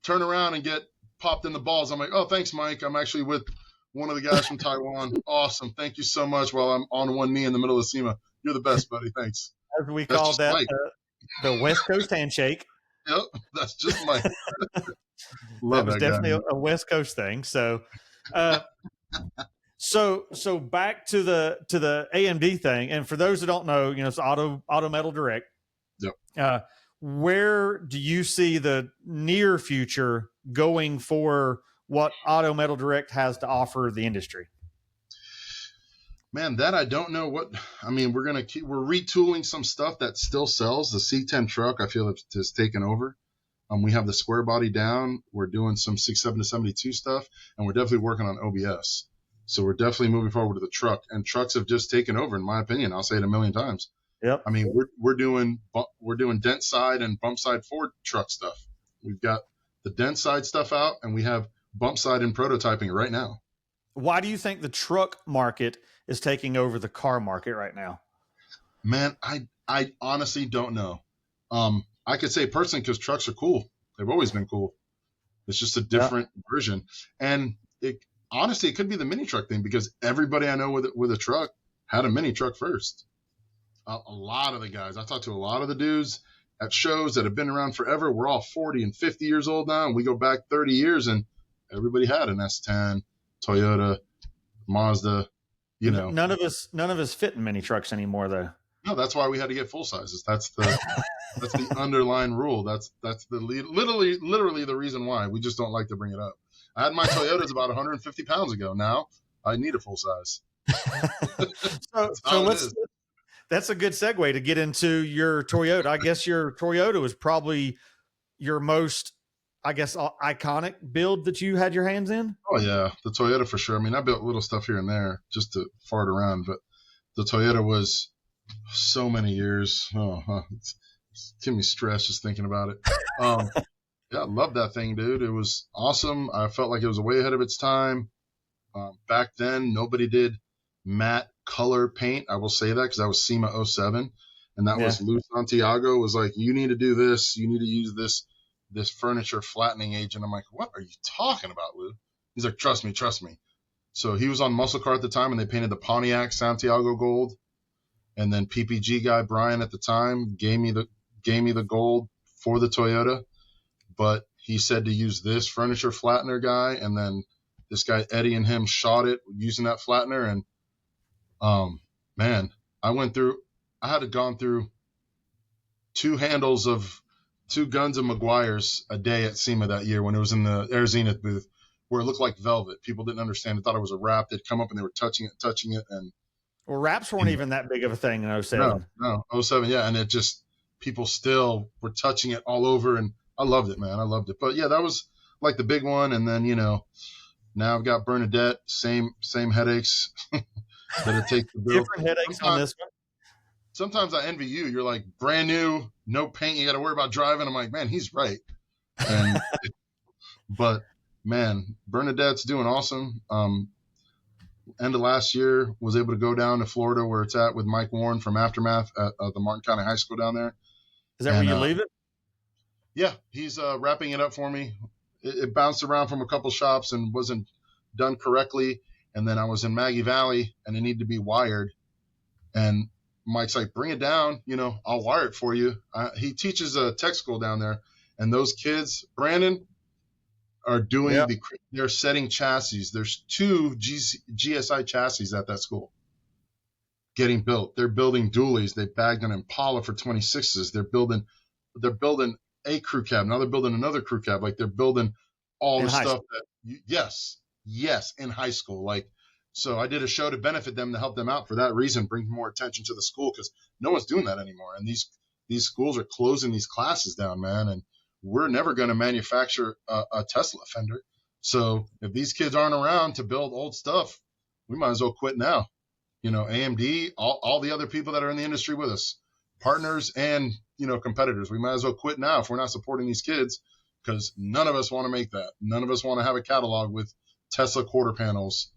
turn around and get popped in the balls. I'm like, "Oh, thanks, Mike. I'm actually with one of the guys from Taiwan. Awesome. Thank you so much." While I'm on one knee in the middle of SEMA. You're the best, buddy. Thanks. As we call that, the West Coast handshake. Yep, that's just Mike. Love that was definitely a West Coast thing. So, so back to the AMD thing. And for those who don't know, it's Auto Metal Direct. Yep. Where do you see the near future going for what Auto Metal Direct has to offer the industry? Man, that I don't know what. I mean, we're retooling some stuff that still sells. The C10 truck, I feel, has taken over. We have the square body down. We're doing some 67 to 72 stuff, and we're definitely working on OBS. So we're definitely moving forward with the truck, and trucks have just taken over, in my opinion. I'll say it a million times. Yep. I mean, we're doing dent side and bump side Ford truck stuff. We've got the dent side stuff out, and we have bump side in prototyping right now. Why do you think the truck market is taking over the car market right now? Man, I honestly don't know. I could say personally because trucks are cool. They've always been cool. It's just a different version. And honestly, it could be the mini truck thing because everybody I know with a truck had a mini truck first. A lot of the guys, I talked to a lot of the dudes at shows that have been around forever. We're all 40 and 50 years old now, and we go back 30 years, and everybody had an S10, Toyota, Mazda, you know. None of us fit in mini trucks anymore, though. No, that's why we had to get full sizes. That's the underlying rule. That's the literally the reason why. We just don't like to bring it up. I had my Toyotas about 150 pounds ago. Now I need a full size. That's a good segue to get into your Toyota. I guess your Toyota was probably your most, iconic build that you had your hands in. Oh yeah, the Toyota for sure. I mean, I built little stuff here and there just to fart around, but the Toyota was so many years. It's giving me stress just thinking about it. Yeah, I love that thing, dude. It was awesome. I felt like it was way ahead of its time. Back then, nobody did matte color paint. I will say that because I was SEMA 07, and that was Lou Santiago was like, you need to do this. You need to use this furniture flattening agent. I'm like, what are you talking about, Lou? He's like, trust me. So he was on Muscle Car at the time, and they painted the Pontiac Santiago gold. And then PPG guy Brian at the time gave me the gold for the Toyota, but he said to use this furniture flattener guy, and then this guy Eddie and him shot it using that flattener, and man, I had gone through two guns of Meguiar's a day at SEMA that year when it was in the Air Zenith booth, where it looked like velvet. People didn't understand. They thought it was a wrap. They'd come up and they were touching it, and well, wraps weren't even that big of a thing in 07. No, 07, yeah, and it just people still were touching it all over, and I loved it, man. I loved it. But yeah, that was like the big one, and then now I've got Bernadette, same headaches that it takes to build. Different headaches on this one. Sometimes I envy you. You're like brand new, no paint. You got to worry about driving. I'm like, man, he's right. But man, Bernadette's doing awesome. End of last year, was able to go down to Florida where it's at with Mike Warren from Aftermath at the Martin County High School down there. Is that where you leave it? Yeah, he's wrapping it up for me. It bounced around from a couple shops and wasn't done correctly. And then I was in Maggie Valley and it needed to be wired. And Mike's like, bring it down. I'll wire it for you. He teaches a tech school down there. And those kids, Brandon, are doing they're setting chassis. There's two GSI chassis at that school getting built. They're building dualies. They bagged an Impala for 26s. They're building a crew cab. Now they're building another crew cab. Like they're building all the stuff in high school. Like, so I did a show to benefit them, to help them out for that reason, bring more attention to the school because no one's doing that anymore. And these schools are closing these classes down, man. And we're never going to manufacture a Tesla fender. So if these kids aren't around to build old stuff, we might as well quit now. AMD, all the other people that are in the industry with us, partners and, competitors, we might as well quit now if we're not supporting these kids because none of us want to make that. None of us want to have a catalog with Tesla quarter panels.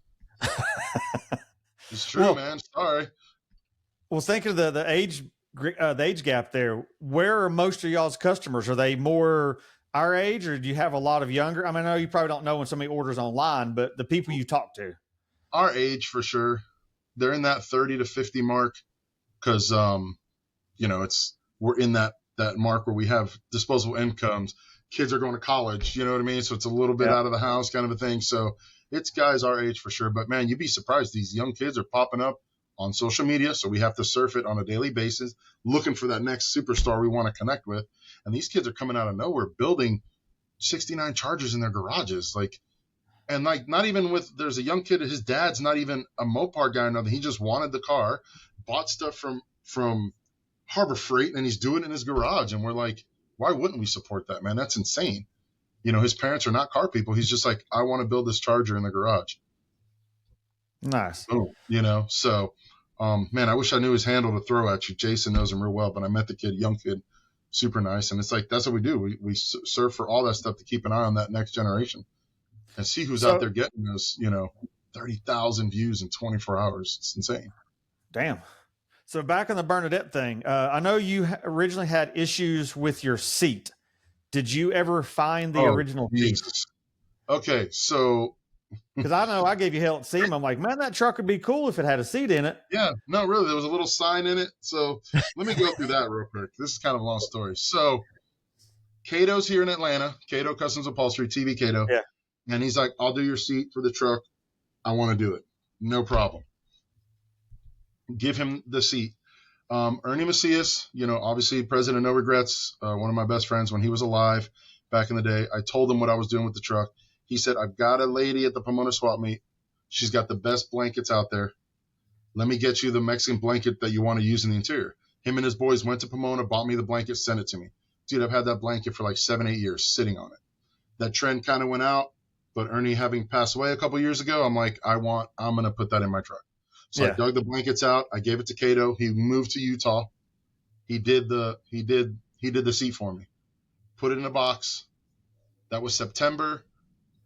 It's true, man. Sorry. Well, think of the age gap there. Where are most of y'all's customers? Are they more our age, or do you have a lot of younger? I mean, I know you probably don't know when somebody orders online, but the people you talk to. Our age for sure. They're in that 30 to 50 mark because, we're in that mark where we have disposable incomes. Kids are going to college, you know what I mean? So it's a little bit out of the house kind of a thing. So it's guys our age for sure. But man, you'd be surprised. These young kids are popping up on social media. So we have to surf it on a daily basis, looking for that next superstar we want to connect with. And these kids are coming out of nowhere, building 69 Chargers in their garages. Not even with, there's a young kid, his dad's not even a Mopar guy or nothing. He just wanted the car, bought stuff from Harbor Freight, and he's doing it in his garage. And we're like, why wouldn't we support that, man? That's insane. His parents are not car people. He's just like, I want to build this Charger in the garage. Nice. Oh, so, man, I wish I knew his handle to throw at you. Jason knows him real well, but I met the kid, young kid, super nice. And it's like, that's what we do. We serve for all that stuff to keep an eye on that next generation and see who's out So, there getting those, 30,000 views in 24 hours. It's insane. damn. So back on the Bernadette thing, I know you originally had issues with your seat. Did you ever find the Oh, original seat? Jesus. Okay, so Because I know I gave you hell at SEMA. I'm like, man, that truck would be cool if it had a seat in it. yeah, no, really, there was a little sign in it. So let me go through that real quick. This is kind of a long story. So Cato's here in Atlanta, Cato Customs Upholstery, TV Cato. Yeah. And he's like, I'll do your seat for the truck. I want to do it. No problem. Give him the seat. Ernie Macias, obviously President No Regrets, one of my best friends when he was alive back in the day. I told him what I was doing with the truck. He said, I've got a lady at the Pomona swap meet. She's got the best blankets out there. Let me get you the Mexican blanket that you want to use in the interior. Him and his boys went to Pomona, bought me the blanket, sent it to me. Dude, I've had that blanket for like 7-8 years sitting on it. That trend kind of went out, but Ernie having passed away a couple years ago, I'm like, I'm going to put that in my truck. So I dug the blankets out. I gave it to Cato. He moved to Utah. He did the seat for me. Put it in a box. That was September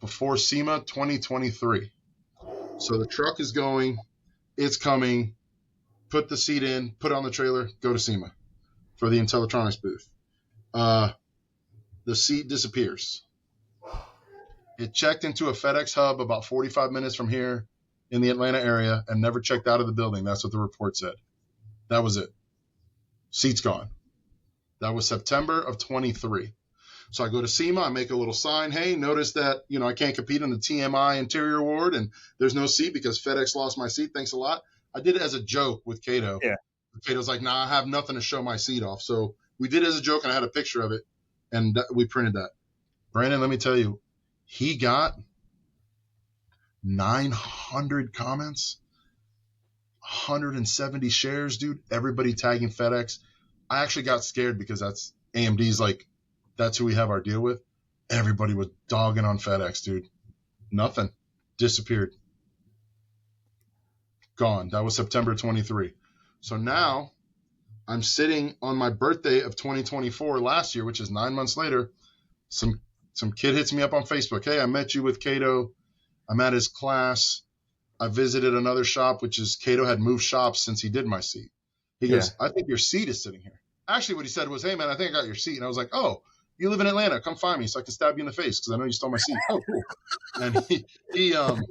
before SEMA 2023. So the truck is going. It's coming. Put the seat in. Put it on the trailer. Go to SEMA for the Intellectronics booth. The seat disappears. It checked into a FedEx hub about 45 minutes from here in the Atlanta area and never checked out of the building. That's what the report said. That was it. Seat's gone. That was September of 23. So I go to SEMA. I make a little sign. Hey, notice that, I can't compete in the TMI Interior Award and there's no seat because FedEx lost my seat. Thanks a lot. I did it as a joke with Cato. Yeah. Cato's like, nah, I have nothing to show my seat off. So we did it as a joke and I had a picture of it and we printed that. Brandon, let me tell you, he got 900 comments, 170 shares, dude. Everybody tagging FedEx. I actually got scared because that's AMD's like, that's who we have our deal with. Everybody was dogging on FedEx, dude. Nothing. Disappeared. Gone. That was September 23. So now I'm sitting on my birthday of 2024 last year, which is 9 months later. Some kid hits me up on Facebook. Hey, I met you with Cato. I'm at his class. I visited another shop, which is Cato had moved shops since he did my seat. He goes, I think your seat is sitting here. Actually, what he said was, hey, man, I think I got your seat. And I was like, oh, you live in Atlanta. Come find me so I can stab you in the face because I know you stole my seat. Oh, cool. And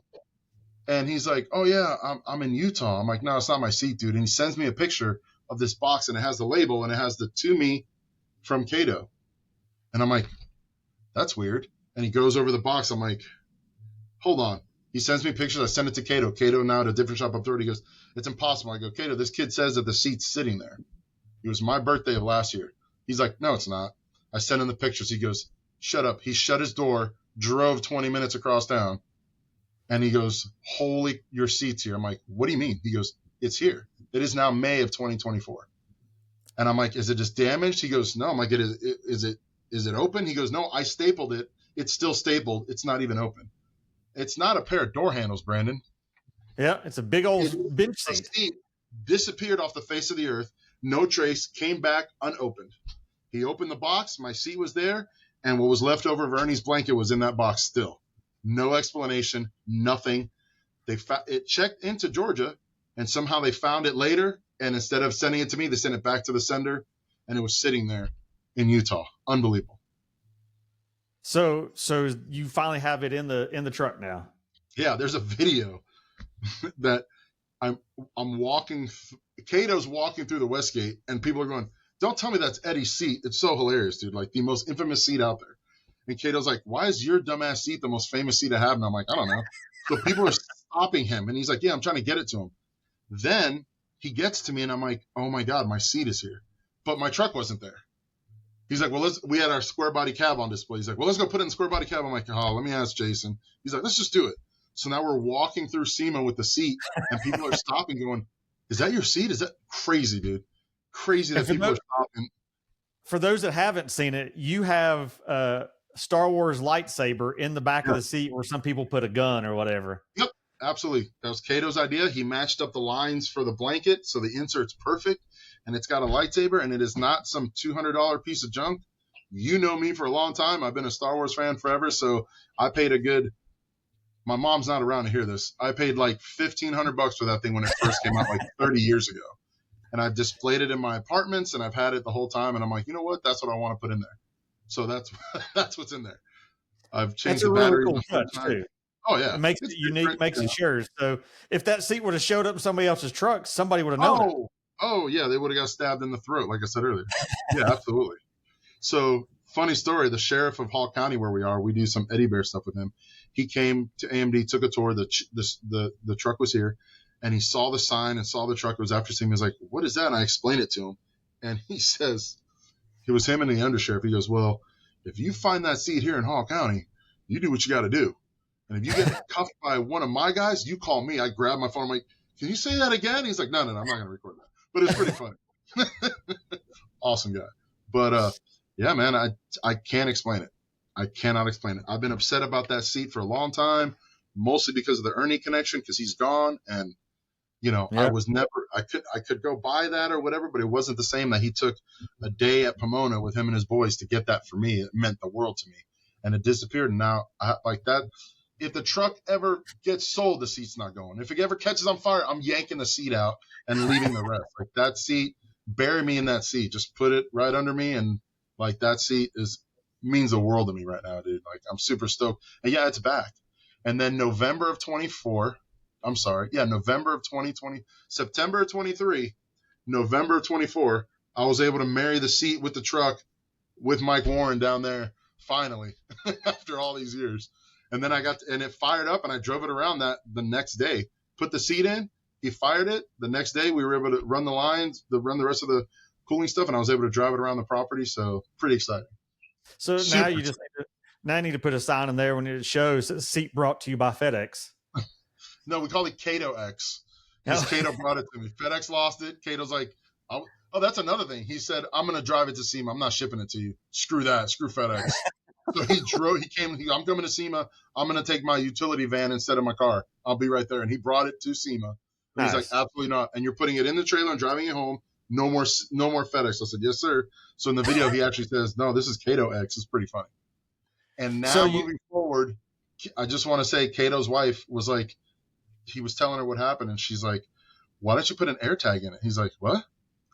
and he's like, oh, yeah, I'm in Utah. I'm like, no, it's not my seat, dude. And he sends me a picture of this box, and it has the label, and it has the to me from Cato. And I'm like, that's weird. And he goes over the box. I'm like, hold on. He sends me pictures. I send it to Cato. Cato now at a different shop up there. He goes, it's impossible. I go, Cato, this kid says that the seat's sitting there. It was my birthday of last year. He's like, no, it's not. I sent him the pictures. He goes, shut up. He shut his door, drove 20 minutes across town. And he goes, holy, your seat's here. I'm like, what do you mean? He goes, it's here. It is now May of 2024. And I'm like, is it just damaged? He goes, no. I'm like, is it open? He goes, no, I stapled it. It's still stapled. It's not even open. It's not a pair of door handles, Brandon. Yeah, it's a big old bench seat. Seat disappeared off the face of the earth. No trace. Came back unopened. He opened the box. My seat was there. And what was left over of Ernie's blanket was in that box still. No explanation. Nothing. It checked into Georgia, and somehow they found it later. And instead of sending it to me, they sent it back to the sender. And it was sitting there in Utah. Unbelievable. So you finally have it in the truck now. Yeah, there's a video that I'm walking. Cato's walking through the Westgate, and people are going, "Don't tell me that's Eddy's seat." It's so hilarious, dude. Like the most infamous seat out there. And Cato's like, "Why is your dumbass seat the most famous seat I have?" And I'm like, "I don't know." So people are stopping him, and he's like, "Yeah, I'm trying to get it to him." Then he gets to me, and I'm like, "Oh my god, my seat is here," but my truck wasn't there. He's like, well, we had our square body cab on display. He's like, well, let's go put it in square body cab. I'm like, oh, let me ask Jason. He's like, let's just do it. So now we're walking through SEMA with the seat, and people are stopping going, is that your seat? Is that crazy, dude? Crazy that people are stopping. For those that haven't seen it, you have a Star Wars lightsaber in the back of the seat where some people put a gun or whatever. Yep. absolutely. That was Cato's idea. He matched up the lines for the blanket so the insert's perfect, and it's got a lightsaber, and it is not some $200 piece of junk. You know me for a long time. I've been a Star Wars fan forever, so I paid a good. My mom's not around to hear this. I paid like $1,500 for that thing when it first came out, like 30 years ago, and I've displayed it in my apartments, and I've had it the whole time. And I'm like, you know what? That's what I want to put in there. So that's that's what's in there. I've changed the battery really cool touch too. Oh yeah, It makes it unique, makes it yours. So if that seat would have showed up in somebody else's truck, somebody would have known it. Oh yeah, they would have got stabbed in the throat, like I said earlier. Yeah, absolutely. So funny story, the sheriff of Hall County, where we are, we do some Eddie Bear stuff with him. He came to AMD, took a tour. The truck was here, and he saw the sign and saw the truck. It was after seeing me. He was like, "What is that?" And I explained it to him, and he says, it was him and the undersheriff. He goes, "Well, if you find that seat here in Hall County, you do what you got to do. And if you get cuffed by one of my guys, you call me." I grab my phone. I'm like, "Can you say that again?" He's like, No, I'm not going to record that. But it's pretty funny. Awesome guy. But yeah, man, I can't explain it. I cannot explain it. I've been upset about that seat for a long time, mostly because of the Ernie connection, because he's gone. And, I was never, I could go buy that or whatever, but it wasn't the same that he took a day at Pomona with him and his boys to get that for me. It meant the world to me. And it disappeared. And now, like that. If the truck ever gets sold, the seat's not going. If it ever catches on fire, I'm yanking the seat out and leaving the rest. Like that seat, bury me in that seat. Just put it right under me, and like that seat means the world to me right now, dude. Like I'm super stoked. And yeah, it's back. And then November of 2020, September of 23, November of 24, I was able to marry the seat with the truck with Mike Warren down there finally after all these years. And then and it fired up, and I drove it around the next day. Put the seat in, he fired it. The next day, we were able to run the lines, run the rest of the cooling stuff, and I was able to drive it around the property. So pretty exciting. So now you need to put a sign in there when it shows that seat brought to you by FedEx. No, we call it Cato X. Because Cato brought it to me. FedEx lost it. Cato's like, oh, that's another thing. He said, "I'm going to drive it to SEMA. I'm not shipping it to you. Screw that. Screw FedEx." So I'm coming to SEMA. I'm going to take my utility van instead of my car. I'll be right there. And he brought it to SEMA. Nice. He's like, "Absolutely not. And you're putting it in the trailer and driving it home. No more FedEx." I said, "Yes, sir." So in the video, he actually says, "No, this is Cato X." It's pretty funny. And now moving forward, I just want to say Cato's wife was like, he was telling her what happened. And she's like, "Why don't you put an air tag in it?" He's like, "What?"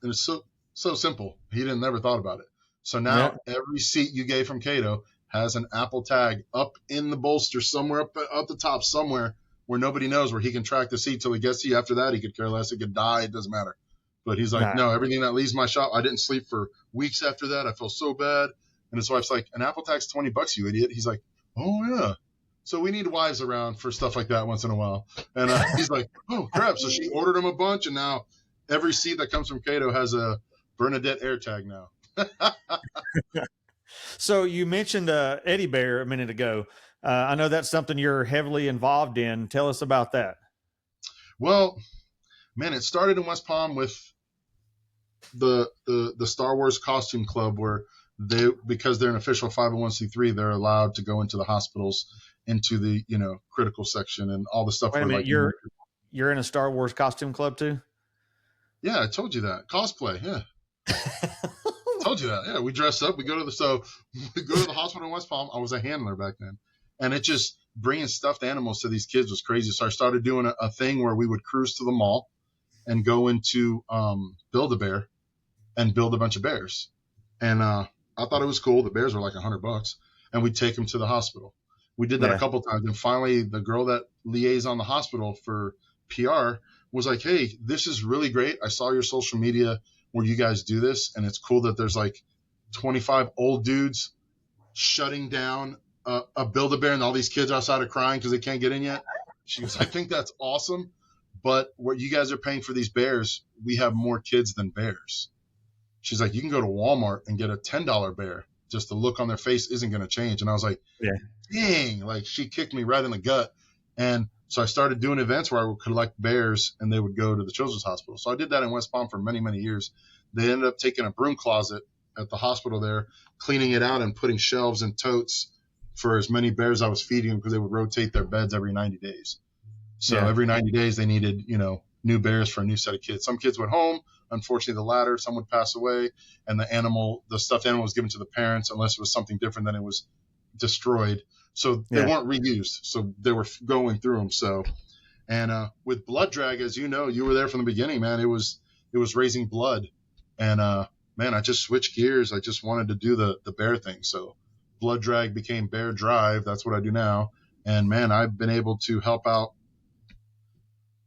And it's so simple. He never thought about it. So now every seat you gave from Cato has an Apple tag up in the bolster somewhere up the top somewhere where nobody knows, where he can track the seat till he gets to you. After that, he could care less. It could die. It doesn't matter. But he's like, "No, everything that leaves my shop, I didn't sleep for weeks after that. I felt so bad." And his wife's like, "An Apple tag's $20, you idiot." He's like, "Oh, yeah." So we need wives around for stuff like that once in a while. And he's like, "Oh, crap." So she ordered him a bunch, and now every seat that comes from Cato has a Bernadette air tag now. So you mentioned Eddie Bear a minute ago. I know that's something you're heavily involved in. Tell us about that. Well, man, it started in West Palm with the Star Wars Costume Club, where because they're an official 501c3, they're allowed to go into the hospitals, into the critical section and all the stuff. Wait a minute, you're in a Star Wars Costume Club too? Yeah, I told you that. Cosplay, yeah. Told you that. Yeah, we dress up. We go to the hospital in West Palm. I was a handler back then, and it just bringing stuffed animals to these kids was crazy. So I started doing a thing where we would cruise to the mall and go into Build-A-Bear and build a bunch of bears. And I thought it was cool. The bears were like $100, and we'd take them to the hospital. We did that a couple times, and finally, the girl that liaisons the hospital for PR was like, "Hey, this is really great. I saw your social media where you guys do this, and it's cool that there's like 25 old dudes shutting down a Build-A-Bear, and all these kids outside are crying because they can't get in yet." She goes, "I think that's awesome, but what you guys are paying for these bears, we have more kids than bears." She's like, "You can go to Walmart and get a $10 bear. Just the look on their face isn't going to change." And I was like, dang, like she kicked me right in the gut. And so I started doing events where I would collect bears, and they would go to the children's hospital. So I did that in West Palm for many, many years. They ended up taking a broom closet at the hospital there, cleaning it out and putting shelves and totes for as many bears I was feeding them, because they would rotate their beds every 90 days. So every 90 days they needed, new bears for a new set of kids. Some kids went home. Unfortunately, the latter, some would pass away, and the stuffed animal was given to the parents unless it was something different than it was destroyed. So they weren't reused. So they were going through them. So, and with blood drag, as you know, you were there from the beginning, man. It was raising blood, and man, I just switched gears. I just wanted to do the bear thing. So blood drag became bear drive. That's what I do now. And man, I've been able to help out.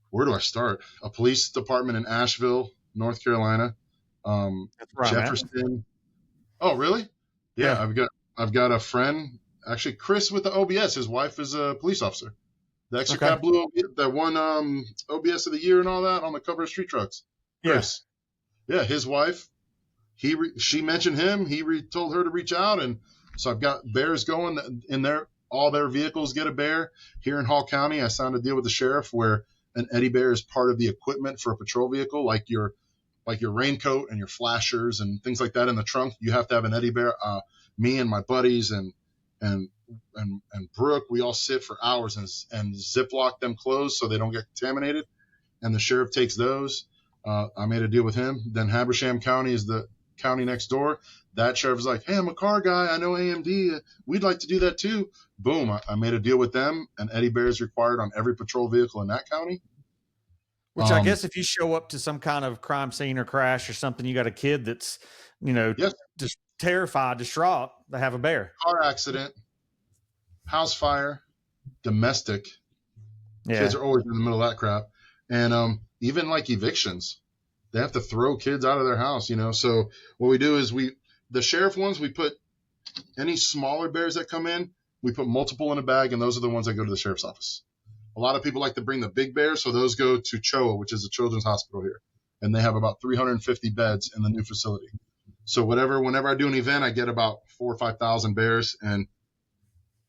Where do I start? A police department in Asheville, North Carolina. That's right, Jefferson. Oh, really? Yeah, I've got a friend, actually Chris with the OBS. His wife is a police officer. The extra cab blue, that one OBS of the year and all that on the cover of Street Trucks. Chris. Yeah, his wife. She mentioned him. He told her to reach out, and so I've got bears going in there. All their vehicles get a bear. Here in Hall County, I signed a deal with the sheriff where an Eddy bear is part of the equipment for a patrol vehicle, like your raincoat and your flashers and things like that in the trunk. You have to have an Eddy bear. Me and my buddies and Brooke, we all sit for hours and ziplock them closed so they don't get contaminated. And the sheriff takes those. I made a deal with him. Then Habersham County is the county next door. That sheriff is like, hey, I'm a car guy. I know AMD. We'd like to do that too. Boom. I made a deal with them, and Eddy bear is required on every patrol vehicle in that county. Which I guess if you show up to some kind of crime scene or crash or something, you got a kid that's, just terrified, distraught, they have a bear. Car accident, house fire, domestic. Kids are always in the middle of that crap. And even like evictions, they have to throw kids out of their house, So what we do is the sheriff ones, we put any smaller bears that come in, we put multiple in a bag, and those are the ones that go to the sheriff's office. A lot of people like to bring the big bears, so those go to CHOA, which is a children's hospital here. And they have about 350 beds in the new facility. So whenever I do an event, I get about 4,000 or 5,000 bears and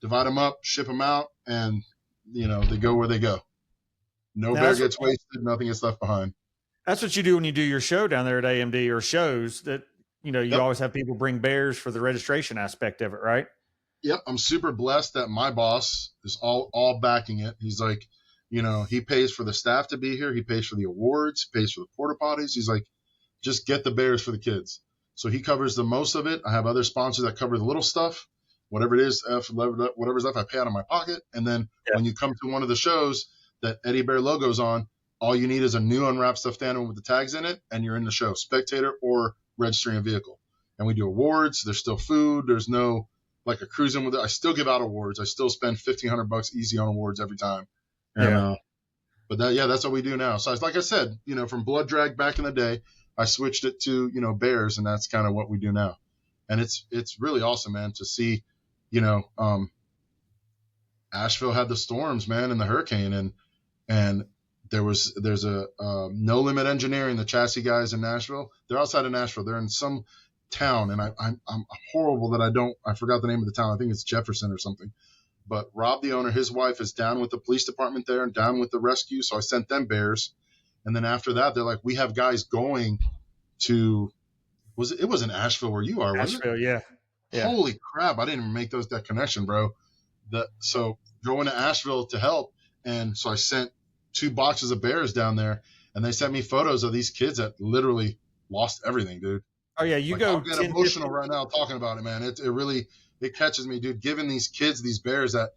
divide them up, ship them out, and, they go where they go. No bear gets wasted, nothing gets left behind. That's what you do when you do your show down there at AMD or shows that, you always have people bring bears for the registration aspect of it, right? Yep. I'm super blessed that my boss is all backing it. He's like, he pays for the staff to be here. He pays for the awards, he pays for the porta potties. He's like, just get the bears for the kids. So he covers the most of it. I have other sponsors that cover the little stuff, whatever it is, whatever's left, I pay out of my pocket. And then when you come to one of the shows that Eddy Bear logo's on, all you need is a new unwrapped stuffed animal with the tags in it, and you're in the show, spectator or registering a vehicle. And we do awards. There's still food. There's no like a cruising with it. I still give out awards. I still spend $1,500 easy on awards every time. And, but that's what we do now. So like I said, from blood drag back in the day, I switched it to, bears, and that's kind of what we do now. And it's really awesome, man, to see, Asheville had the storms, man, and the hurricane, and there's a No Limit Engineering, the chassis guys in Nashville. They're outside of Nashville. They're in some town, and I'm horrible that I forgot the name of the town. I think it's Jefferson or something. But Rob, the owner, his wife is down with the police department there and down with the rescue. So I sent them bears. And then after that, they're like, we have guys going to, it was in Asheville where you are, wasn't it? Asheville, yeah. Holy crap. I didn't even make that connection, bro. So going to Asheville to help. And so I sent 2 boxes of bears down there, and they sent me photos of these kids that literally lost everything, dude. Oh yeah. I'll get emotional right now talking about it, man. It really catches me, dude. Giving these kids these bears that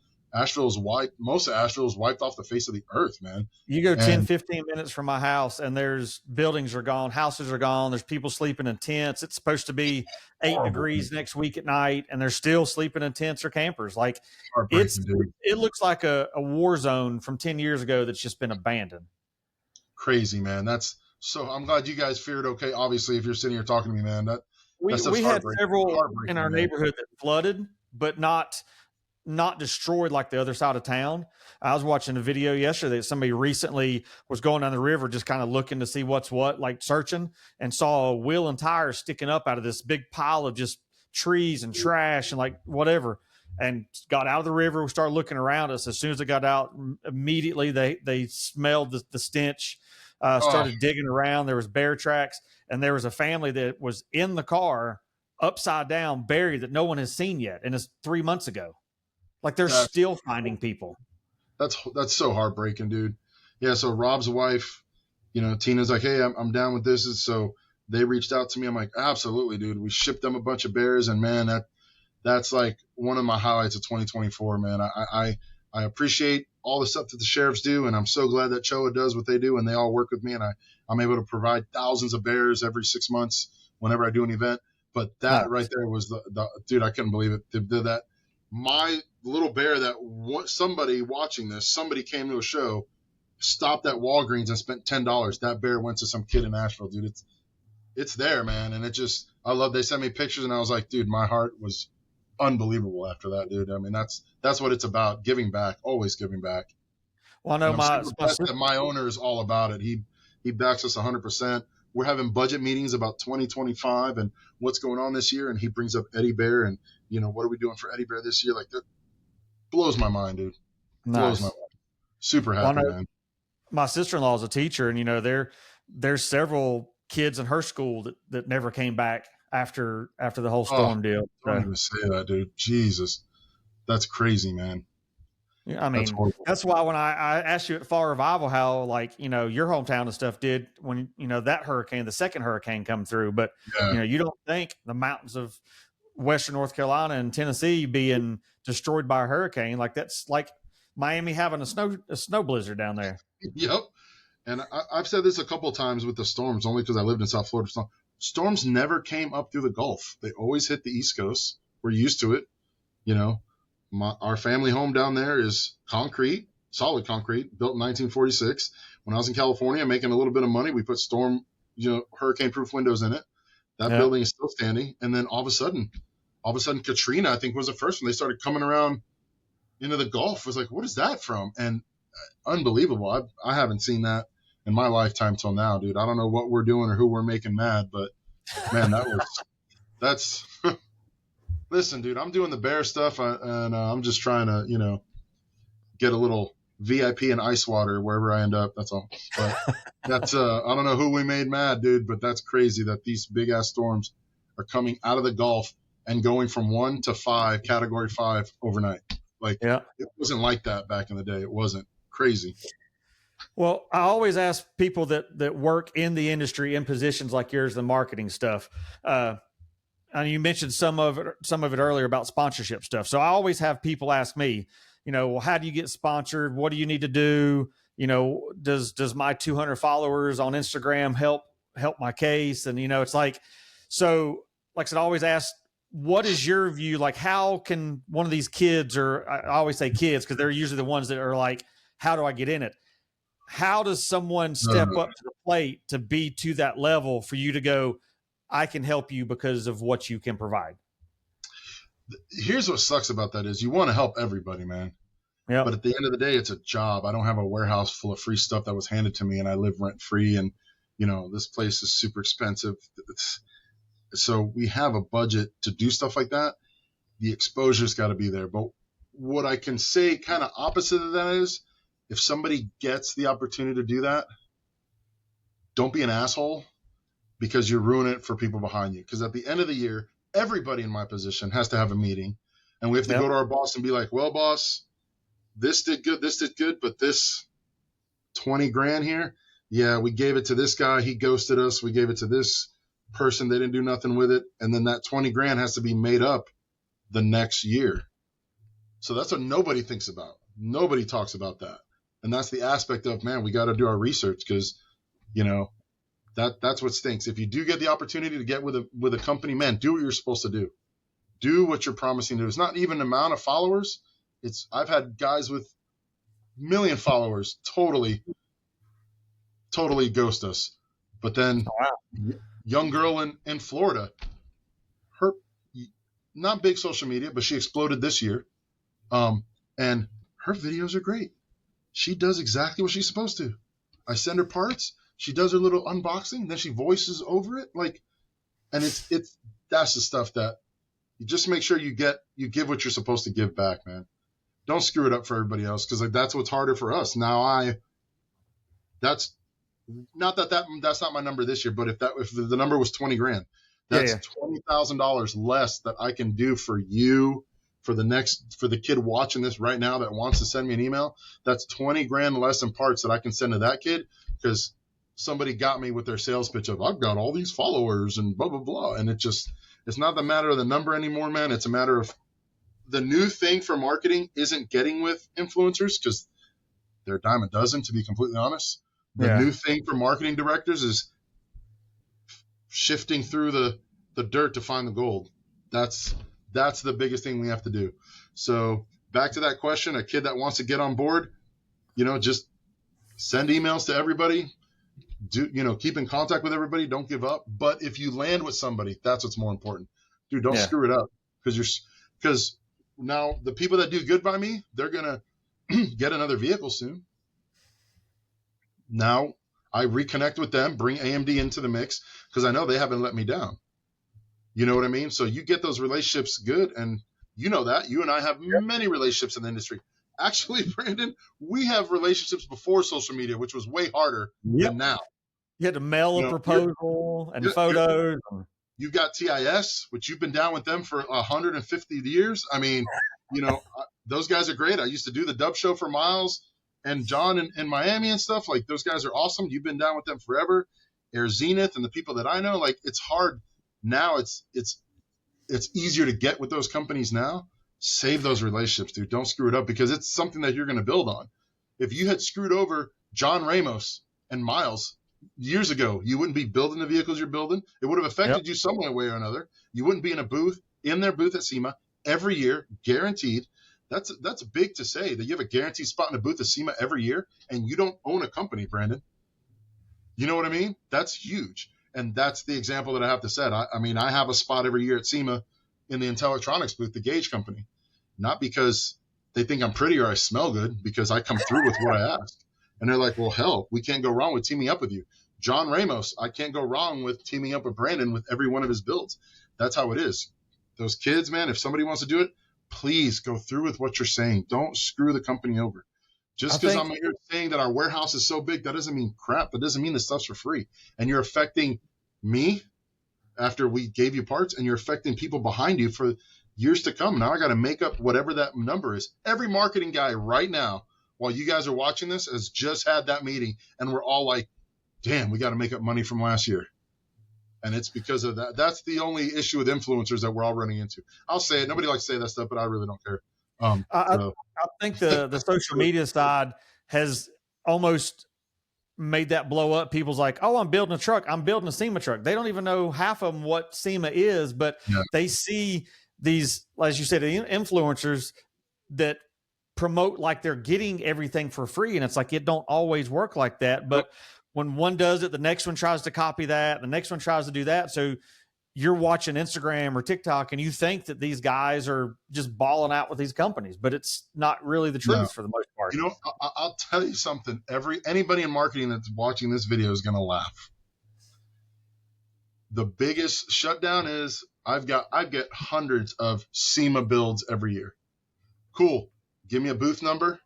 most of Asheville is wiped off the face of the earth, man. You go 10, 15 minutes from my house, and there's buildings are gone, houses are gone. There's people sleeping in tents. It's supposed to be 8 degrees next week at night, and they're still sleeping in tents or campers. Like it looks like a war zone from 10 years ago that's just been abandoned. Crazy, man. So I'm glad you guys fared okay. Obviously, if you're sitting here talking to me, man, we had several in our neighborhood that flooded, but not destroyed like the other side of town. I was watching a video yesterday that somebody recently was going down the river, just kind of looking to see what's what, like searching, and saw a wheel and tires sticking up out of this big pile of just trees and trash and like whatever, and got out of the river. We started looking around us. As soon as they got out, immediately they smelled the stench, started digging around. There was bear tracks, and there was a family that was in the car upside down, buried, that no one has seen yet. And it's 3 months ago. Like they're still finding people. That's so heartbreaking, dude. Yeah. So Rob's wife, Tina's like, hey, I'm down with this. And so they reached out to me. I'm like, absolutely, dude. We shipped them a bunch of bears, and man, that's like one of my highlights of 2024, man. I appreciate all the stuff that the sheriffs do, and I'm so glad that CHOA does what they do, and they all work with me, and I'm able to provide thousands of bears every 6 months whenever I do an event. But that right there was the dude, I couldn't believe it. They did that. My little bear somebody watching this, somebody came to a show, stopped at Walgreens and spent $10. That bear went to some kid in Asheville, dude. It's there, man. And they sent me pictures, and I was like, dude, my heart was unbelievable after that, dude. I mean, that's what it's about. Giving back, always giving back. Well, I know and I'm super blessed that my owner is all about it. He backs us 100%. We're having budget meetings about 2025 and what's going on this year. And he brings up Eddy Bear and, what are we doing for Eddy Bear this year? Like, that blows my mind, dude. Nice. Blows my mind. Super happy, man. My sister-in-law is a teacher, and, there's several kids in her school that never came back after the whole storm deal. Don't even say that, dude. Jesus. That's crazy, man. Yeah, I mean, that's why when I asked you at Fall Revival how, like, your hometown and stuff did when, the second hurricane come through, but, you don't think the mountains of Western North Carolina and Tennessee being destroyed by a hurricane, like that's like Miami having a snow blizzard down there. Yep. And I've said this a couple of times with the storms, only because I lived in South Florida. Storms never came up through the Gulf. They always hit the East Coast. We're used to it. Our family home down there is concrete, solid concrete, built in 1946. When I was in California making a little bit of money, we put hurricane-proof windows in it. That building is still standing. And then all of a sudden, Katrina, I think, was the first one. They started coming around into the Gulf. I was like, what is that from? And unbelievable. I haven't seen that in my lifetime till now, dude. I don't know what we're doing or who we're making mad, but man, that's listen, dude, I'm doing the bear stuff and I'm just trying to, get a little VIP and ice water wherever I end up. That's all. But that's, I don't know who we made mad, dude, but that's crazy that these big ass storms are coming out of the Gulf and going from 1 to 5, category 5 overnight. Like, It wasn't like that back in the day. It wasn't. Crazy. Well, I always ask people that work in the industry in positions like yours, the marketing stuff. And you mentioned some of it earlier about sponsorship stuff. So I always have people ask me, well, how do you get sponsored? What do you need to do? Does my 200 followers on Instagram help my case? And, it's like, so like I said, I always ask, what is your view? Like, how can one of these kids, or I always say kids, because they're usually the ones that are like, how do I get in it? How does someone step up to the plate to be to that level for you to go, I can help you because of what you can provide? Here's what sucks about that is you want to help everybody, man. Yeah. But at the end of the day, it's a job. I don't have a warehouse full of free stuff that was handed to me and I live rent free. And, this place is super expensive. So we have a budget to do stuff like that. The exposure's got to be there. But what I can say kind of opposite of that is, if somebody gets the opportunity to do that, don't be an asshole because you're ruining it for people behind you. Because at the end of the year, everybody in my position has to have a meeting. And we have to go to our boss and be like, well, boss, this did good, but this 20 grand here, yeah, we gave it to this guy. He ghosted us. We gave it to this person. They didn't do nothing with it. And then that 20 grand has to be made up the next year. So that's what nobody thinks about. Nobody talks about that. And that's the aspect of, man, we got to do our research because, that's what stinks. If you do get the opportunity to get with a company, man, do what you're supposed to do. Do what you're promising to do. It's not even the amount of followers. I've had guys with 1 million followers totally ghost us. But then young girl in Florida, her not big social media, but she exploded this year. And her videos are great. She does exactly what she's supposed to. I send her parts. She does her little unboxing. Then she voices over it. And that's the stuff that you just make sure you give what you're supposed to give back, man. Don't screw it up for everybody else. Cause that's what's harder for us. Now that's not my number this year, but if the number was 20 grand, that's $20,000 less that I can do for you, for the kid watching this right now that wants to send me an email, that's 20 grand less in parts that I can send to that kid because somebody got me with their sales pitch of I've got all these followers and blah, blah, blah. And it's not the matter of the number anymore, man. It's a matter of the new thing for marketing isn't getting with influencers because they're a dime a dozen, to be completely honest. The new thing for marketing directors is shifting through the dirt to find the gold. That's the biggest thing we have to do. So back to that question, a kid that wants to get on board, just send emails to everybody, keep in contact with everybody. Don't give up. But if you land with somebody, that's what's more important. Dude, don't screw it up because now the people that do good by me, they're going to get another vehicle soon. Now I reconnect with them, bring AMD into the mix because I know they haven't let me down. You know what I mean? So you get those relationships good. And you know that. You and I have many relationships in the industry. Actually, Brandon, we have relationships before social media, which was way harder than now. You had to mail a proposal and photos. You've got TIS, which you've been down with them for 150 years. I mean, those guys are great. I used to do the Dub Show for Miles and John in Miami and stuff. Like, those guys are awesome. You've been down with them forever. Air Zenith and the people that I know, like, it's hard now. It's easier to get with those companies now. Save those relationships, dude. Don't screw it up because it's something that you're going to build on. If you had screwed over John Ramos and Miles years ago, you wouldn't be building the vehicles you're building. It would have affected you some way or another. You wouldn't be in their booth at SEMA every year, guaranteed. That's big to say that you have a guaranteed spot in a booth at SEMA every year and you don't own a company, Brandon. You know what I mean? That's huge. And that's the example that I have to set. I mean, I have a spot every year at SEMA in the Intellectronics booth, the Gauge company, not because they think I'm pretty or I smell good, because I come through with what I ask. And they're like, well, hell, we can't go wrong with teaming up with you. John Ramos, I can't go wrong with teaming up with Brandon with every one of his builds. That's how it is. Those kids, man, if somebody wants to do it, please go through with what you're saying. Don't screw the company over. Just because I'm here saying that our warehouse is so big, that doesn't mean crap. That doesn't mean the stuff's for free. And you're affecting me after we gave you parts, and you're affecting people behind you for years to come. Now I got to make up whatever that number is. Every marketing guy right now, while you guys are watching this, has just had that meeting, and we're all like, damn, we got to make up money from last year. And it's because of that. That's the only issue with influencers that we're all running into. I'll say it. Nobody likes to say that stuff, but I really don't care. I think the social media side has almost made that blow up. People's like, oh, I'm building a truck. I'm building a SEMA truck. They don't even know half of them what SEMA is, but they see these, as you said, influencers that promote like they're getting everything for free. And it's like, it don't always work like that. But when one does it, the next one tries to copy that. The next one tries to do that. So you're watching Instagram or TikTok and you think that these guys are just balling out with these companies, but it's not really the truth for the most part. I'll tell you something. Anybody in marketing that's watching this video is going to laugh. The biggest shutdown is I get hundreds of SEMA builds every year. Cool. Give me a booth number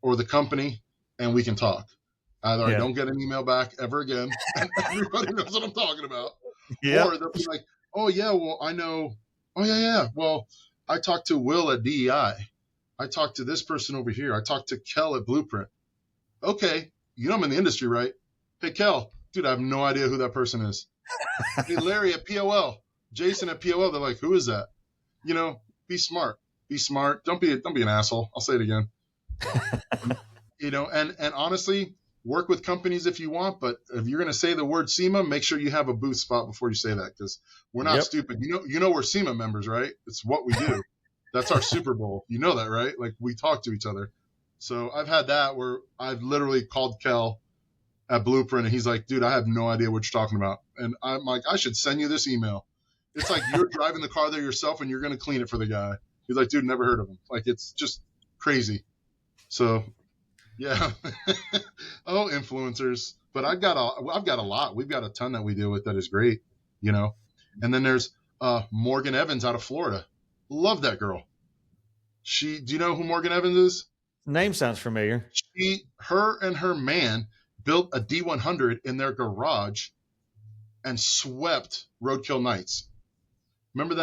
or the company and we can talk. Either I don't get an email back ever again and everybody knows what I'm talking about. Or they'll be like, oh, yeah, well, I know. Oh, yeah. Well, I talked to Will at DEI. I talked to this person over here. I talked to Kel at Blueprint. Okay. I'm in the industry, right? Hey, Kel. Dude, I have no idea who that person is. Hey, Larry at POL. Jason at POL. They're like, who is that? Be smart. Be smart. Don't be an asshole. I'll say it again. And honestly, work with companies if you want, but if you're going to say the word SEMA, make sure you have a booth spot before you say that, because we're not stupid. We're SEMA members, right? It's what we do. That's our Super Bowl. You know that, right? Like, we talk to each other. So I've had that where I've literally called Kel at Blueprint, and he's like, dude, I have no idea what you're talking about. And I'm like, I should send you this email. It's like you're driving the car there yourself, and you're going to clean it for the guy. He's like, dude, never heard of him. Like, it's just crazy. So yeah. Oh, influencers. But I've got a lot. We've got a ton that we deal with that is great, And then there's Morgan Evans out of Florida. Love that girl. Do you know who Morgan Evans is? Name sounds familiar. Her and her man built a D100 in their garage and swept Roadkill Nights. Remember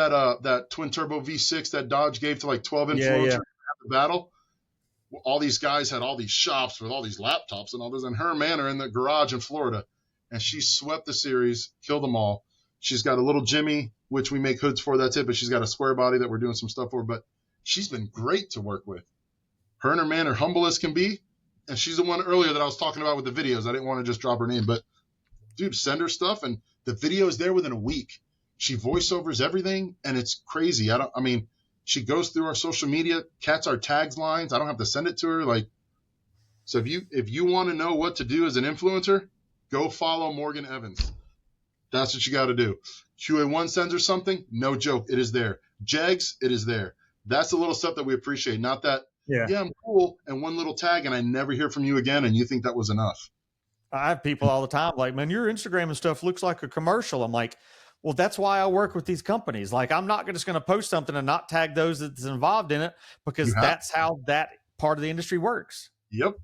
that twin turbo V6 that Dodge gave to like 12 influencers Yeah. at the battle? All these guys had all these shops with all these laptops and all this, and her and man are in the garage in Florida, and she swept the series, killed them all. She's got a little Jimmy, which we make hoods for, that's it, but she's got a square body that we're doing some stuff for, but she's been great to work with. Her and her man are humble as can be, and she's the one earlier that I was talking about with the videos. I didn't want to just drop her name, but dude, send her stuff, and the video is there within a week. She voiceovers everything, and it's crazy. She goes through our social media, cats our tags lines. I don't have to send it to her. Like, so if you want to know what to do as an influencer, go follow Morgan Evans. That's what you got to do. QA1 sends her something, no joke, it is there. Jegs, it is there. That's the little stuff that we appreciate. Not that, yeah, I'm cool, and one little tag, and I never hear from you again, and you think that was enough. I have people all the time like, man, your Instagram and stuff looks like a commercial. I'm like, well, that's why I work with these companies. Like, I'm not just going to post something and not tag those that's involved in it, because that's how that part of the industry works. Yep.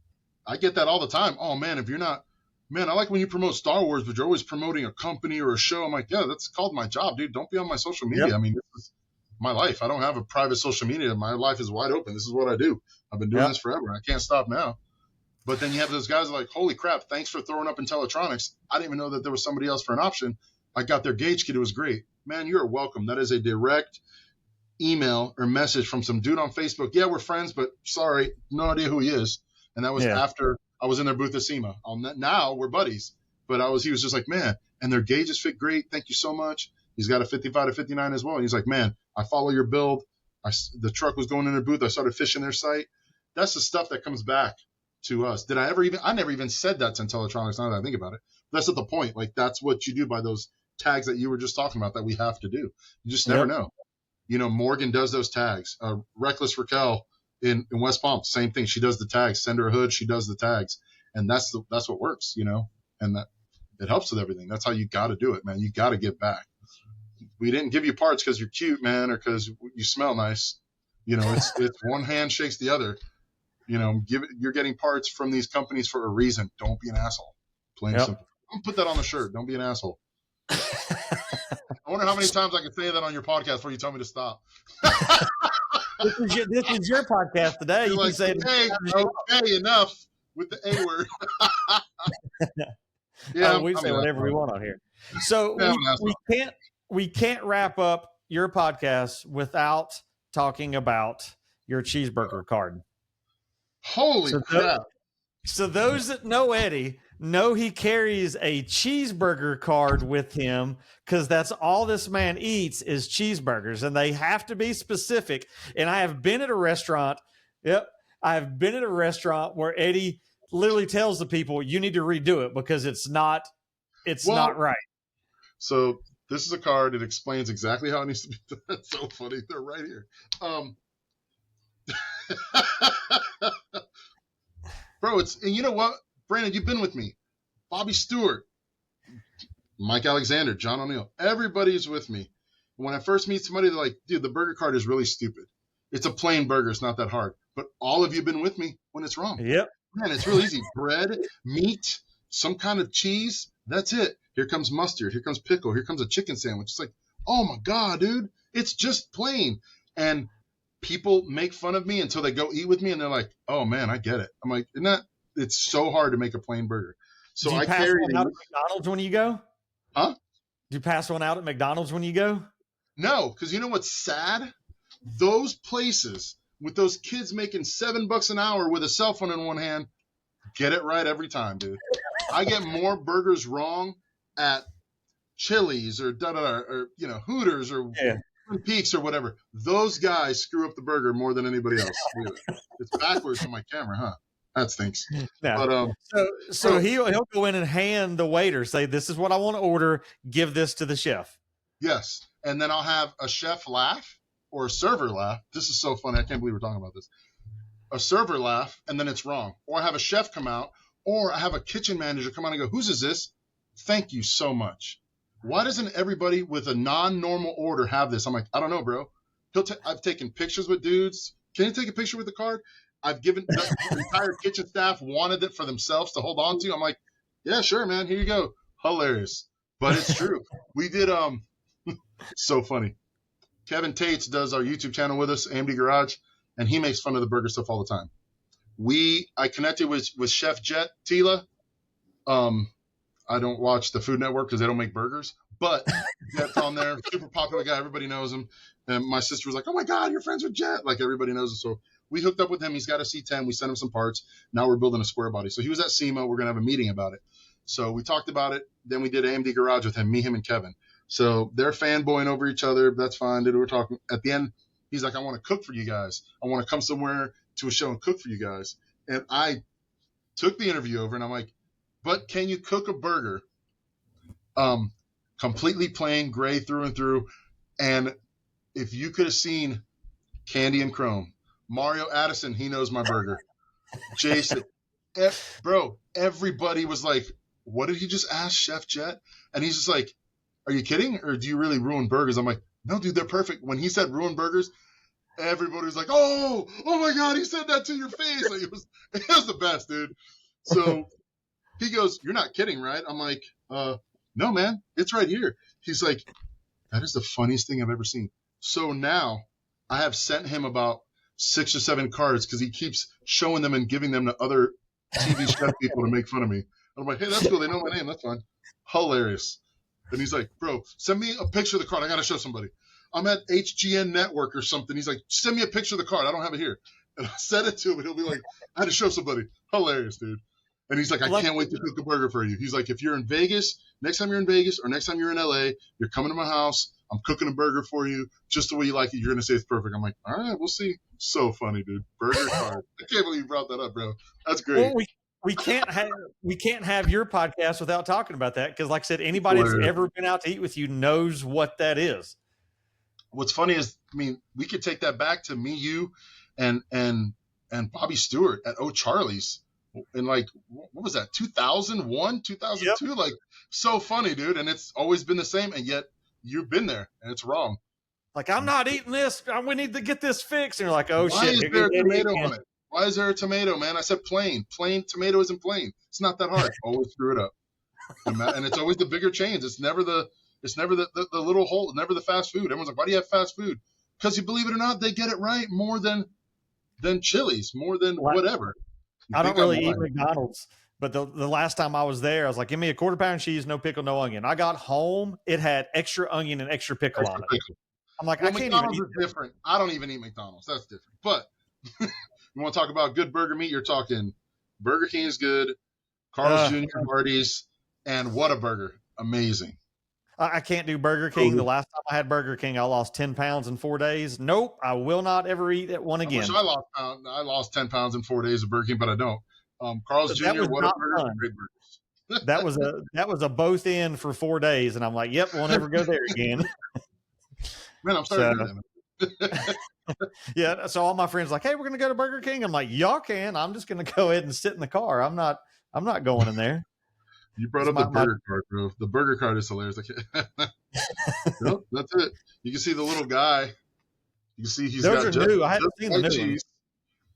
I get that all the time. Oh, man, if you're not, man, I like when you promote Star Wars, but you're always promoting a company or a show. I'm like, yeah, that's called my job, dude. Don't be on my social media. Yep. I mean, this is my life. I don't have a private social media. My life is wide open. This is what I do. I've been doing this forever. I can't stop now. But then you have those guys like, holy crap, thanks for throwing up Intellitronics. I didn't even know that there was somebody else for an option. I got their gauge kit. It was great. Man, you're welcome. That is a direct email or message from some dude on Facebook. Yeah, we're friends, but sorry, no idea who he is. And that was after I was in their booth at SEMA. Now we're buddies. But he was just like, man, and their gauges fit great. Thank you so much. He's got a 55 to 59 as well. And he's like, man, I follow your build. The truck was going in their booth. I started fishing their site. That's the stuff that comes back to us. I never even said that to Intellitronics now that I think about it. That's not the point. Like, that's what you do by those tags that you were just talking about that we have to do. You just never know. You know, Morgan does those tags. Reckless Raquel in West Palm, same thing. She does the tags. Send her a hood. She does the tags. And that's what works, you know, and that it helps with everything. That's how you got to do it, man. You got to give back. We didn't give you parts because you're cute, man, or because you smell nice. You know, it's one hand shakes the other. You know, you're getting parts from these companies for a reason. Don't be an asshole. Plain and simple. Don't put that on the shirt. Don't be an asshole. I wonder how many times I can say that on your podcast before you tell me to stop. This is your podcast today. You can say, okay, enough with the A word. We say whatever we want on here. So we can't wrap up your podcast without talking about your cheeseburger card. Holy crap. So those that know Eddy know he carries a cheeseburger card with him, because that's all this man eats is cheeseburgers, and they have to be specific. And I have been at a restaurant. I've been at a restaurant where Eddy literally tells the people, you need to redo it because it's not right. So this is a card. It explains exactly how it needs to be done. That's so funny. They're right here. Bro, and you know what? Brandon, you've been with me. Bobby Stewart, Mike Alexander, John O'Neill. Everybody's with me. When I first meet somebody, they're like, dude, the burger card is really stupid. It's a plain burger. It's not that hard. But all of you have been with me when it's wrong. Yep. Man, it's real easy. Bread, meat, some kind of cheese. That's it. Here comes mustard. Here comes pickle. Here comes a chicken sandwich. It's like, oh, my God, dude. It's just plain. And people make fun of me until they go eat with me, and they're like, oh, man, I get it. I'm like, it's so hard to make a plain burger. So I carry one out at McDonald's when you go? Huh? Do you pass one out at McDonald's when you go? No, because you know what's sad? Those places with those kids making $7 an hour with a cell phone in one hand get it right every time, dude. I get more burgers wrong at Chili's or or Hooters or Twin Peaks or whatever. Those guys screw up the burger more than anybody else. It's backwards on my camera, huh? That stinks. Yeah. But so he'll go in and hand the waiter, say, "This is what I want to order. Give this to the chef." Yes, and then I'll have a chef laugh or a server laugh. This is so funny. I can't believe we're talking about this. A server laugh, and then it's wrong. Or I have a chef come out, or I have a kitchen manager come out and go, "Whose is this? Thank you so much." Why doesn't everybody with a non-normal order have this? I'm like, I don't know, bro. I've taken pictures with dudes. Can you take a picture with the card? I've given the entire kitchen staff wanted it for themselves to hold on to. I'm like, yeah, sure, man. Here you go. Hilarious. But it's true. We did, so funny. Kevin Tates does our YouTube channel with us, AMD Garage, and he makes fun of the burger stuff all the time. I connected with Chef Jet Tila. I don't watch the Food Network because they don't make burgers, but Jet's on there, super popular guy. Everybody knows him. And my sister was like, "Oh my God, you're friends with Jet!" Like everybody knows him. So we hooked up with him. He's got a C10. We sent him some parts. Now we're building a square body. So he was at SEMA. We're gonna have a meeting about it. So we talked about it. Then we did AMD Garage with him, him, and Kevin. So they're fanboying over each other. That's fine. We're talking. At the end, he's like, "I want to cook for you guys. I want to come somewhere to a show and cook for you guys." And I took the interview over, and I'm like, "But can you cook a burger completely plain, gray through and through?" And if you could have seen Candy and Chrome, Mario Addison, he knows my burger. Jason, bro, everybody was like, "What did he just ask Chef Jet?" And he's just like, "Are you kidding? Or do you really ruin burgers?" I'm like, "No, dude, they're perfect." When he said ruin burgers, everybody was like, oh my God, he said that to your face. Like, it was the best, dude. So he goes, "You're not kidding, right?" I'm like, "No, man, it's right here." He's like, "That is the funniest thing I've ever seen." So now I have sent him about 6 or 7 cards because he keeps showing them and giving them to other TV chef people to make fun of me. I'm like, "Hey, that's cool. They know my name. That's fine." Hilarious. And he's like, "Bro, send me a picture of the card. I got to show somebody. I'm at HGN Network or something." He's like, "Send me a picture of the card. I don't have it here." And I sent it to him, and he'll be like, "I had to show somebody." Hilarious, dude. And he's like, "I can't wait to cook a burger for you." He's like, "If you're in Vegas, next time you're in Vegas or next time you're in LA, you're coming to my house. I'm cooking a burger for you just the way you like it. You're going to say it's perfect." I'm like, "All right, we'll see." So funny, dude. Burger card. I can't believe you brought that up, bro. That's great. Well, we can't have your podcast without talking about that because, like I said, anybody that's ever been out to eat with you knows what that is. What's funny is, I mean, we could take that back to me, you, and Bobby Stewart at O'Charlie's in like, what was that, 2001, 2002? Yep. Like, so funny, dude. And it's always been the same, and yet you've been there, and it's wrong. Like, "I'm not eating this. We need to get this fixed." And you're like, "Oh, why shit. Is there a tomato on it? Why is there a tomato, man?" I said plain. Plain tomato isn't plain. It's not that hard. Always screw it up. And it's always the bigger chains. It's never the little hole, never the fast food. Everyone's like, "Why do you have fast food?" Because you believe it or not, they get it right more than Chili's, more than whatever. I don't really eat McDonald's, but the last time I was there, I was like, "Give me a quarter pound of cheese, no pickle, no onion." I got home, it had extra onion and extra pickle on it. I'm like, I can't McDonald's even is different. I don't even eat McDonald's. That's different. But you want to talk about good burger meat? You're talking Burger King is good, Carl's Jr., Hardee's, and what a burger. Amazing. I can't do Burger King. The last time I had Burger King, I lost 10 pounds in 4 days. Nope, I will not ever eat at one again. I lost 10 pounds in 4 days of Burger King, but I don't. Carl's Jr., what a burger, great burgers. that was a both in for 4 days, and I'm like, "Yep, we'll never go there again." Man, I'm sorry to hear that. Yeah, so all my friends like, "Hey, we're gonna go to Burger King." I'm like, "Y'all can. I'm just gonna go ahead and sit in the car. I'm not going in there." You brought up the burger card, bro. The burger card is hilarious. Nope, that's it. You can see the little guy. You can see he's those got are new. I haven't seen the new ones.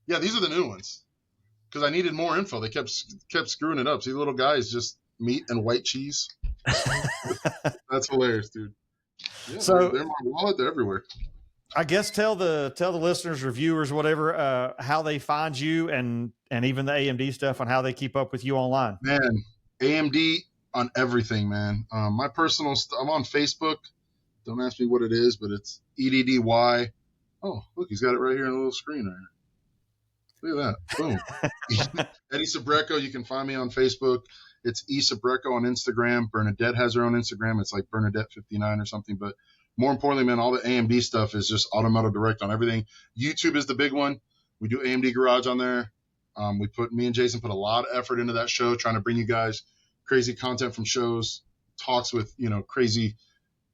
Yeah, these are the new ones. Because I needed more info. They kept screwing it up. See, the little guy is just meat and white cheese. That's hilarious, dude. Yeah, so they're in my wallet. They're everywhere. I guess tell the listeners, reviewers, whatever, how they find you and even the AMD stuff on how they keep up with you online. Man, AMD on everything, man. My personal I'm on Facebook. Don't ask me what it is, but it's EDDY. Oh, look, he's got it right here on the little screen right here. Look at that. Boom. Eddy Cebreco. You can find me on Facebook. It's E Cebreco on Instagram. Bernadette has her own Instagram. It's like Bernadette59 or something. But more importantly, man, all the AMD stuff is just Automotive Direct on everything. YouTube is the big one. We do AMD Garage on there. Me and Jason put a lot of effort into that show, trying to bring you guys crazy content from shows, talks with, crazy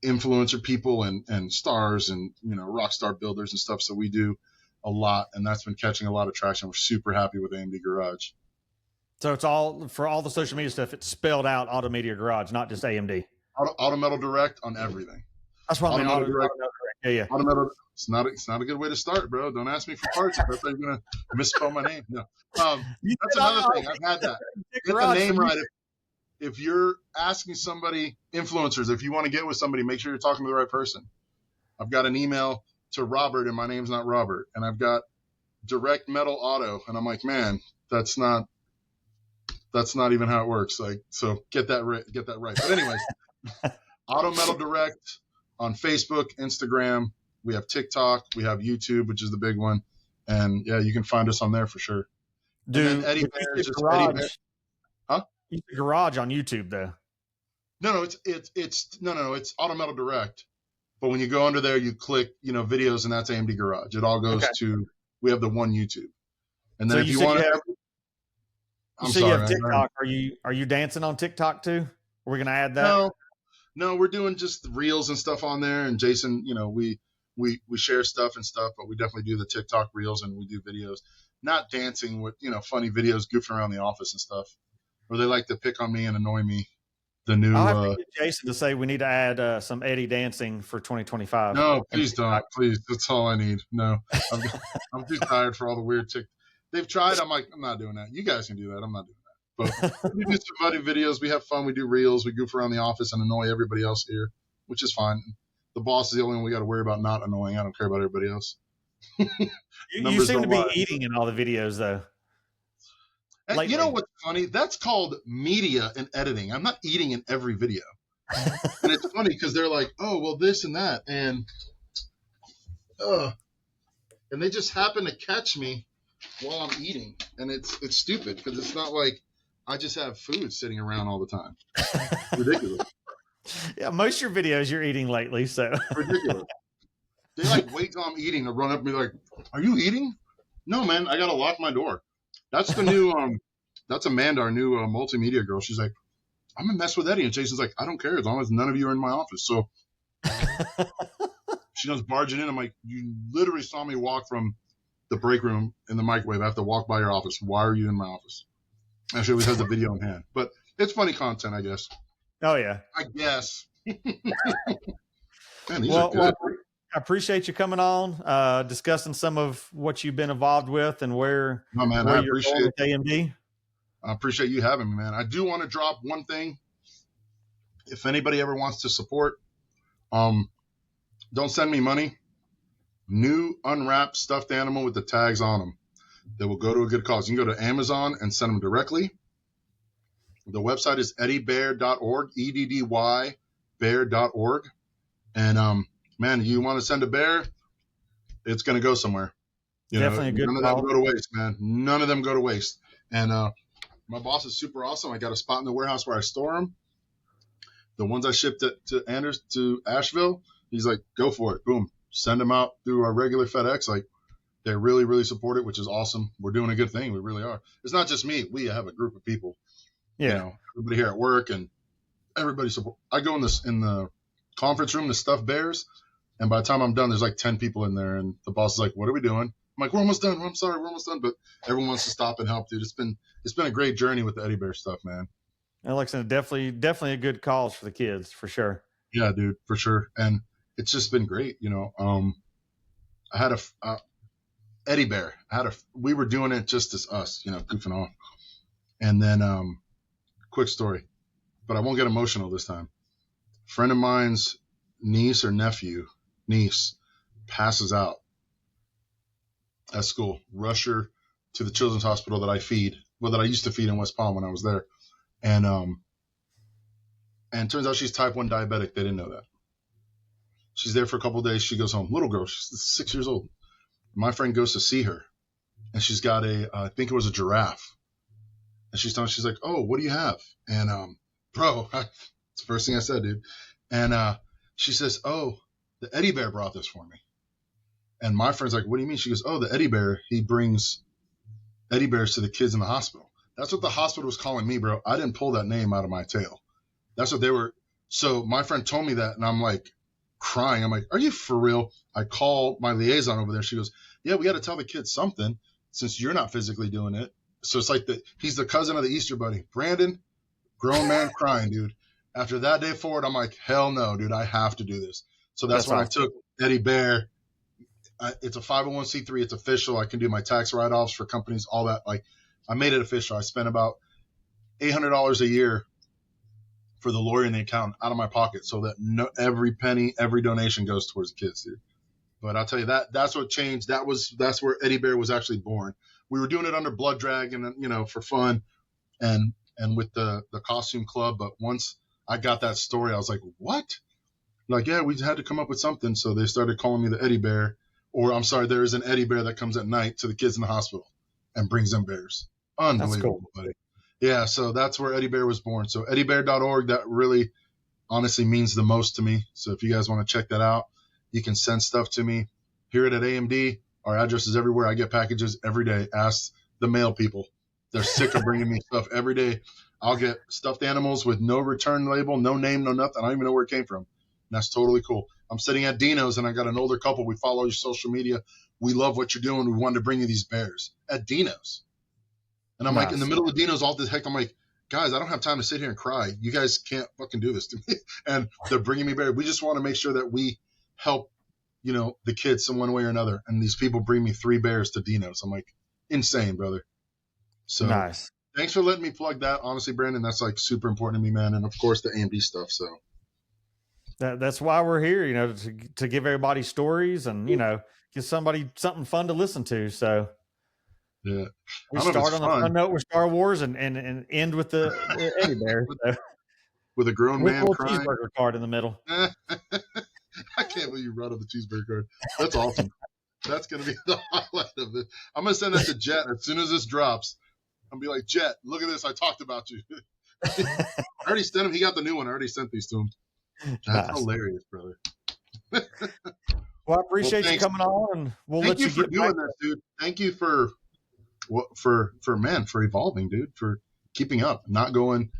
influencer people and stars and, rock star builders and stuff. So we do a lot, and that's been catching a lot of traction. We're super happy with AMD Garage. So it's all, for all the social media stuff, it's spelled out Automedia Garage, not just AMD. Autometal Direct on everything. That's what I mean. Autometal Direct. Yeah. Autometal. It's not a good way to start, bro. Don't ask me for parts. I thought you were gonna misspell my name. No. That's another thing. I've had that. Get the name right. If you're asking somebody, influencers, if you want to get with somebody, make sure you're talking to the right person. I've got an email to Robert, and my name's not Robert. And I've got Direct Metal Auto, and I'm like, man, that's not even how it works. Like, so get that right. But anyways, Auto Metal Direct on Facebook, Instagram. We have TikTok. We have YouTube, which is the big one. And yeah, you can find us on there for sure. Do Eddie you Bear see is just garage, Eddie Bear. Huh? You see garage on YouTube though. No, it's Auto Metal Direct. But when you go under there, you click, videos, and that's AMD Garage. It all goes to, we have the one YouTube. And then So if you you said want you to, have, I'm you say sorry, you have man. TikTok. Are you dancing on TikTok too? Are we gonna add that? No, we're doing just reels and stuff on there. And Jason, we share stuff and stuff, but we definitely do the TikTok reels and we do videos. Not dancing with, funny videos goofing around the office and stuff. Or they like to pick on me and annoy me. The new. I'll have to get Jason to say we need to add some Eddy dancing for 2025. No, please don't. Please, that's all I need. No, I'm too tired for all the weird They've tried. I'm like, I'm not doing that. You guys can do that. I'm not doing that. But we do some funny videos. We have fun. We do reels. We goof around the office and annoy everybody else here, which is fine. The boss is the only one we got to worry about not annoying. I don't care about everybody else. You seem to be eating in all the videos though. And you know what's funny? That's called media and editing. I'm not eating in every video. And it's funny because they're like, oh, well, this and that. And they just happen to catch me while I'm eating. And it's stupid because it's not like I just have food sitting around all the time. Ridiculous. Yeah, most of your videos you're eating lately, so. Ridiculous. They like wait till I'm eating to run up and be like, are you eating? No, man, I got to lock my door. That's the new, that's Amanda, our new multimedia girl. She's like, I'm going to mess with Eddy. And Jason's like, I don't care as long as none of you are in my office. So she goes barging in. I'm like, you literally saw me walk from the break room in the microwave. I have to walk by your office. Why are you in my office? And she always has the video in hand. But it's funny content, I guess. Oh, yeah. I guess. Man, these are good. Well, I appreciate you coming on, discussing some of what you've been involved with and where you're going with AMD. I appreciate you having me, man. I do want to drop one thing. If anybody ever wants to support, don't send me money. New unwrapped stuffed animal with the tags on them that will go to a good cause. You can go to Amazon and send them directly. The website is eddybear.org, EDDY bear.org. And, man, you want to send a bear, it's going to go somewhere. Definitely a good call. None of them go to waste, man. None of them go to waste. And my boss is super awesome. I got a spot in the warehouse where I store them. The ones I shipped to Asheville, he's like, go for it. Boom. Send them out through our regular FedEx. Like, they really, really support it, which is awesome. We're doing a good thing. We really are. It's not just me. We have a group of people. Yeah. Everybody here at work and everybody support. I go in the conference room to stuff bears, and by the time I'm done, there's like 10 people in there, and the boss is like, what are we doing? I'm like, we're almost done. I'm sorry, we're almost done. But everyone wants to stop and help, dude. It's been a great journey with the Eddy Bear stuff, man. And like I said, definitely a good cause for the kids, for sure. Yeah, dude, for sure. And it's just been great, I had a Eddy Bear. We were doing it just as us, goofing off. And then quick story, but I won't get emotional this time. A friend of mine's niece passes out at school. Rush her to the children's hospital that I used to feed in West Palm when I was there. And turns out she's type 1 diabetic. They didn't know that. She's there for a couple of days. She goes home. Little girl, she's 6 years old. My friend goes to see her, and she's got I think it was a giraffe. And she's like, oh, what do you have? And, bro, it's the first thing I said, dude. And she says, oh, the Eddy Bear brought this for me. And my friend's like, what do you mean? She goes, oh, the Eddy Bear, he brings Eddy Bears to the kids in the hospital. That's what the hospital was calling me, bro. I didn't pull that name out of my tail. That's what they were. So my friend told me that, and I'm like crying. I'm like, are you for real? I call my liaison over there. She goes, yeah, we got to tell the kids something since you're not physically doing it. So it's like he's the cousin of the Easter Bunny. Brandon, grown man crying, dude. After that day forward, I'm like, hell no, dude, I have to do this. So that's when awesome. I took Eddy Bear. It's a 501c3. It's official. I can do my tax write-offs for companies, all that. Like, I made it official. I spent about $800 a year for the lawyer and the accountant out of my pocket so that every penny, every donation goes towards the kids, dude. But I'll tell you that's what changed. That's where Eddy Bear was actually born. We were doing it under Blood Dragon, for fun and with the costume club. But once I got that story, I was like, what? Like, yeah, we had to come up with something. So they started calling me the Eddy Bear, or I'm sorry, there is an Eddy Bear that comes at night to the kids in the hospital and brings them bears. Unbelievable, cool. buddy. Yeah, so that's where Eddy Bear was born. So eddybear.org, that really honestly means the most to me. So if you guys want to check that out, you can send stuff to me. Here at AMD, our address is everywhere. I get packages every day. Ask the mail people. They're sick of bringing me stuff every day. I'll get stuffed animals with no return label, no name, no nothing. I don't even know where it came from. And that's totally cool. I'm sitting at Dino's, and I got an older couple. We follow your social media. We love what you're doing. We wanted to bring you these bears at Dino's. And I'm like, in the middle of Dino's, all this heck, I'm like, guys, I don't have time to sit here and cry. You guys can't fucking do this to me. And they're bringing me bears. We just want to make sure that we help, the kids in one way or another. And these people bring me 3 bears to Dino's. I'm like, insane, brother. So nice. Thanks for letting me plug that. Honestly, Brandon, that's like super important to me, man. And of course, the AMD stuff. So that's why we're here, to give everybody stories and, give somebody something fun to listen to. So yeah, we start on the fun note with Star Wars and end with the Eddy Bear. So. With a grown man crying. Cheeseburger card in the middle. I can't believe you brought up the cheeseburger card. That's awesome. That's going to be the highlight of it. I'm going to send that to Jet as soon as this drops. I'm going to be like, Jet, look at this. I talked about you. I already sent him. He got the new one. I already sent these to him. That's hilarious, brother. Well, I appreciate you coming on, and we'll let you for get doing back. this, dude. Thank you for evolving, dude, for keeping up, not going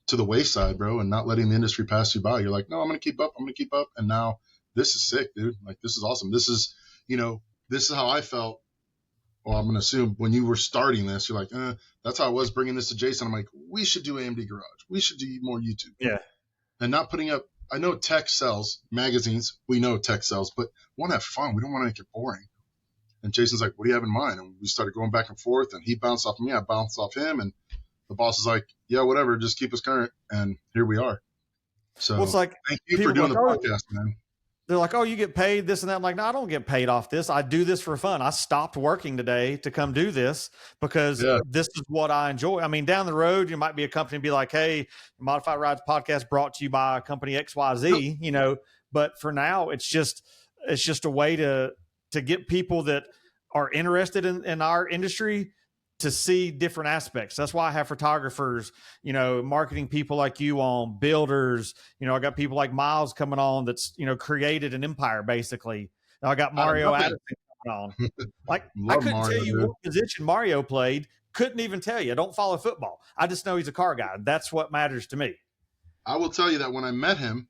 to the wayside, bro, and not letting the industry pass you by. You're like, no, I'm going to keep up. And now this is sick, dude. Like, this is awesome. This is, this is how I felt. Well, I'm going to assume when you were starting this, you're like, that's how I was bringing this to Jason. I'm like, we should do AMD Garage. We should do more YouTube. Yeah. And not putting up, I know tech sells, magazines. We know tech sells, but we want to have fun. We don't want to make it boring. And Jason's like, what do you have in mind? And we started going back and forth, and he bounced off of me. I bounced off him. And the boss is like, yeah, whatever, just keep us current. And here we are. So it's like, thank you for doing the podcast, man. They're like, oh, you get paid this and that. I'm like, no, I don't get paid off this. I do this for fun. I stopped working today to come do this because this is what I enjoy. I mean, down the road, you might be a company be like, hey, Modified Rides podcast brought to you by company XYZ, but for now it's just a way to get people that are interested in our industry to see different aspects. That's why I have photographers, marketing people like you on, builders. I got people like Miles coming on that's, created an empire basically. I got Mario Addison coming on. Like, I couldn't tell you what position Mario played. Couldn't even tell you. I don't follow football. I just know he's a car guy. That's what matters to me. I will tell you that when I met him,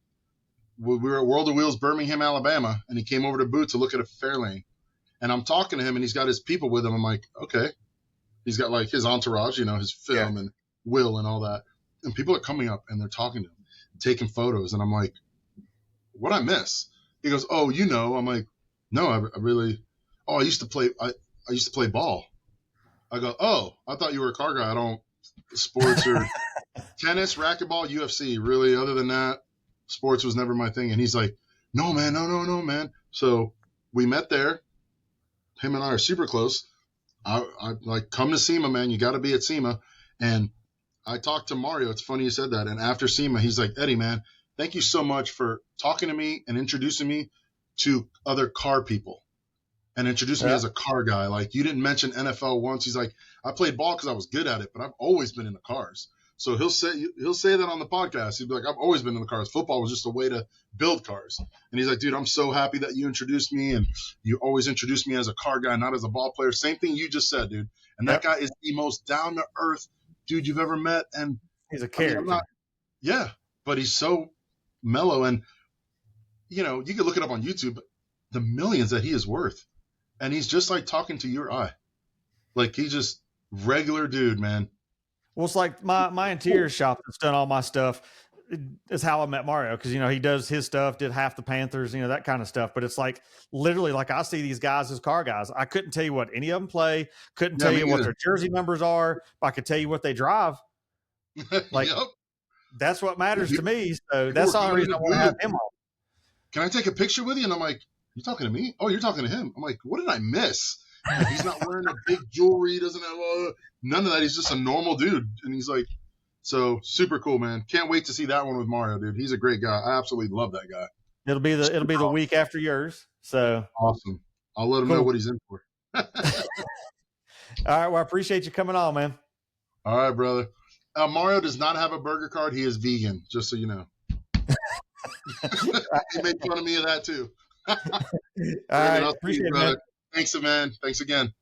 we were at World of Wheels, Birmingham, Alabama, and he came over to Booth to look at a Fairlane. And I'm talking to him, and he's got his people with him. I'm like, okay. He's got like his entourage, his film and Will and all that. And people are coming up and they're talking to him, taking photos. And I'm like, what'd I miss? He goes, oh, I'm like, no, I really, I used to play ball. I go, oh, I thought you were a car guy. I don't sports or tennis, racquetball, UFC. Really, other than that, sports was never my thing. And he's like, no, man, no, man. So we met there. Him and I are super close. I like, come to SEMA, man. You got to be at SEMA. And I talked to Mario. It's funny you said that. And after SEMA, he's like, Eddy, man, thank you so much for talking to me and introducing me to other car people and introducing me as a car guy. Like, you didn't mention NFL once. He's like, I played ball because I was good at it, but I've always been into cars. So he'll say that on the podcast. He'd be like, I've always been in the cars. Football was just a way to build cars. And he's like, dude, I'm so happy that you introduced me, and you always introduced me as a car guy, not as a ball player. Same thing you just said, dude. And that guy is the most down to earth dude you've ever met. And he's a character. But he's so mellow. And you can look it up on YouTube, but the millions that he is worth. And he's just like talking to your eye. Like, he's just regular dude, man. Well, it's like my interior shop that's done all my stuff is how I met Mario. Cause he does his stuff, did half the Panthers, that kind of stuff. But it's like, literally, like, I see these guys as car guys. I couldn't tell you what any of them play. Couldn't tell you what their jersey numbers are. But I could tell you what they drive. Like, That's what matters to me. So People that's were the only coming in reason I the want to have booth. him on. Can I take a picture with you? And I'm like, you talking to me? Oh, you're talking to him. I'm like, what did I miss? Like, he's not wearing a big jewelry. He doesn't have none of that. He's just a normal dude. And he's like, so super cool, man. Can't wait to see that one with Mario, dude. He's a great guy. I absolutely love that guy. It'll be the week after yours. So Awesome. I'll let him know cool. what he's in for. All right. Well, I appreciate you coming on, man. All right, brother. Mario does not have a burger card. He is vegan, just so you know. He made fun of me of that too. All right. Appreciate it, man. Thanks, man. Thanks again.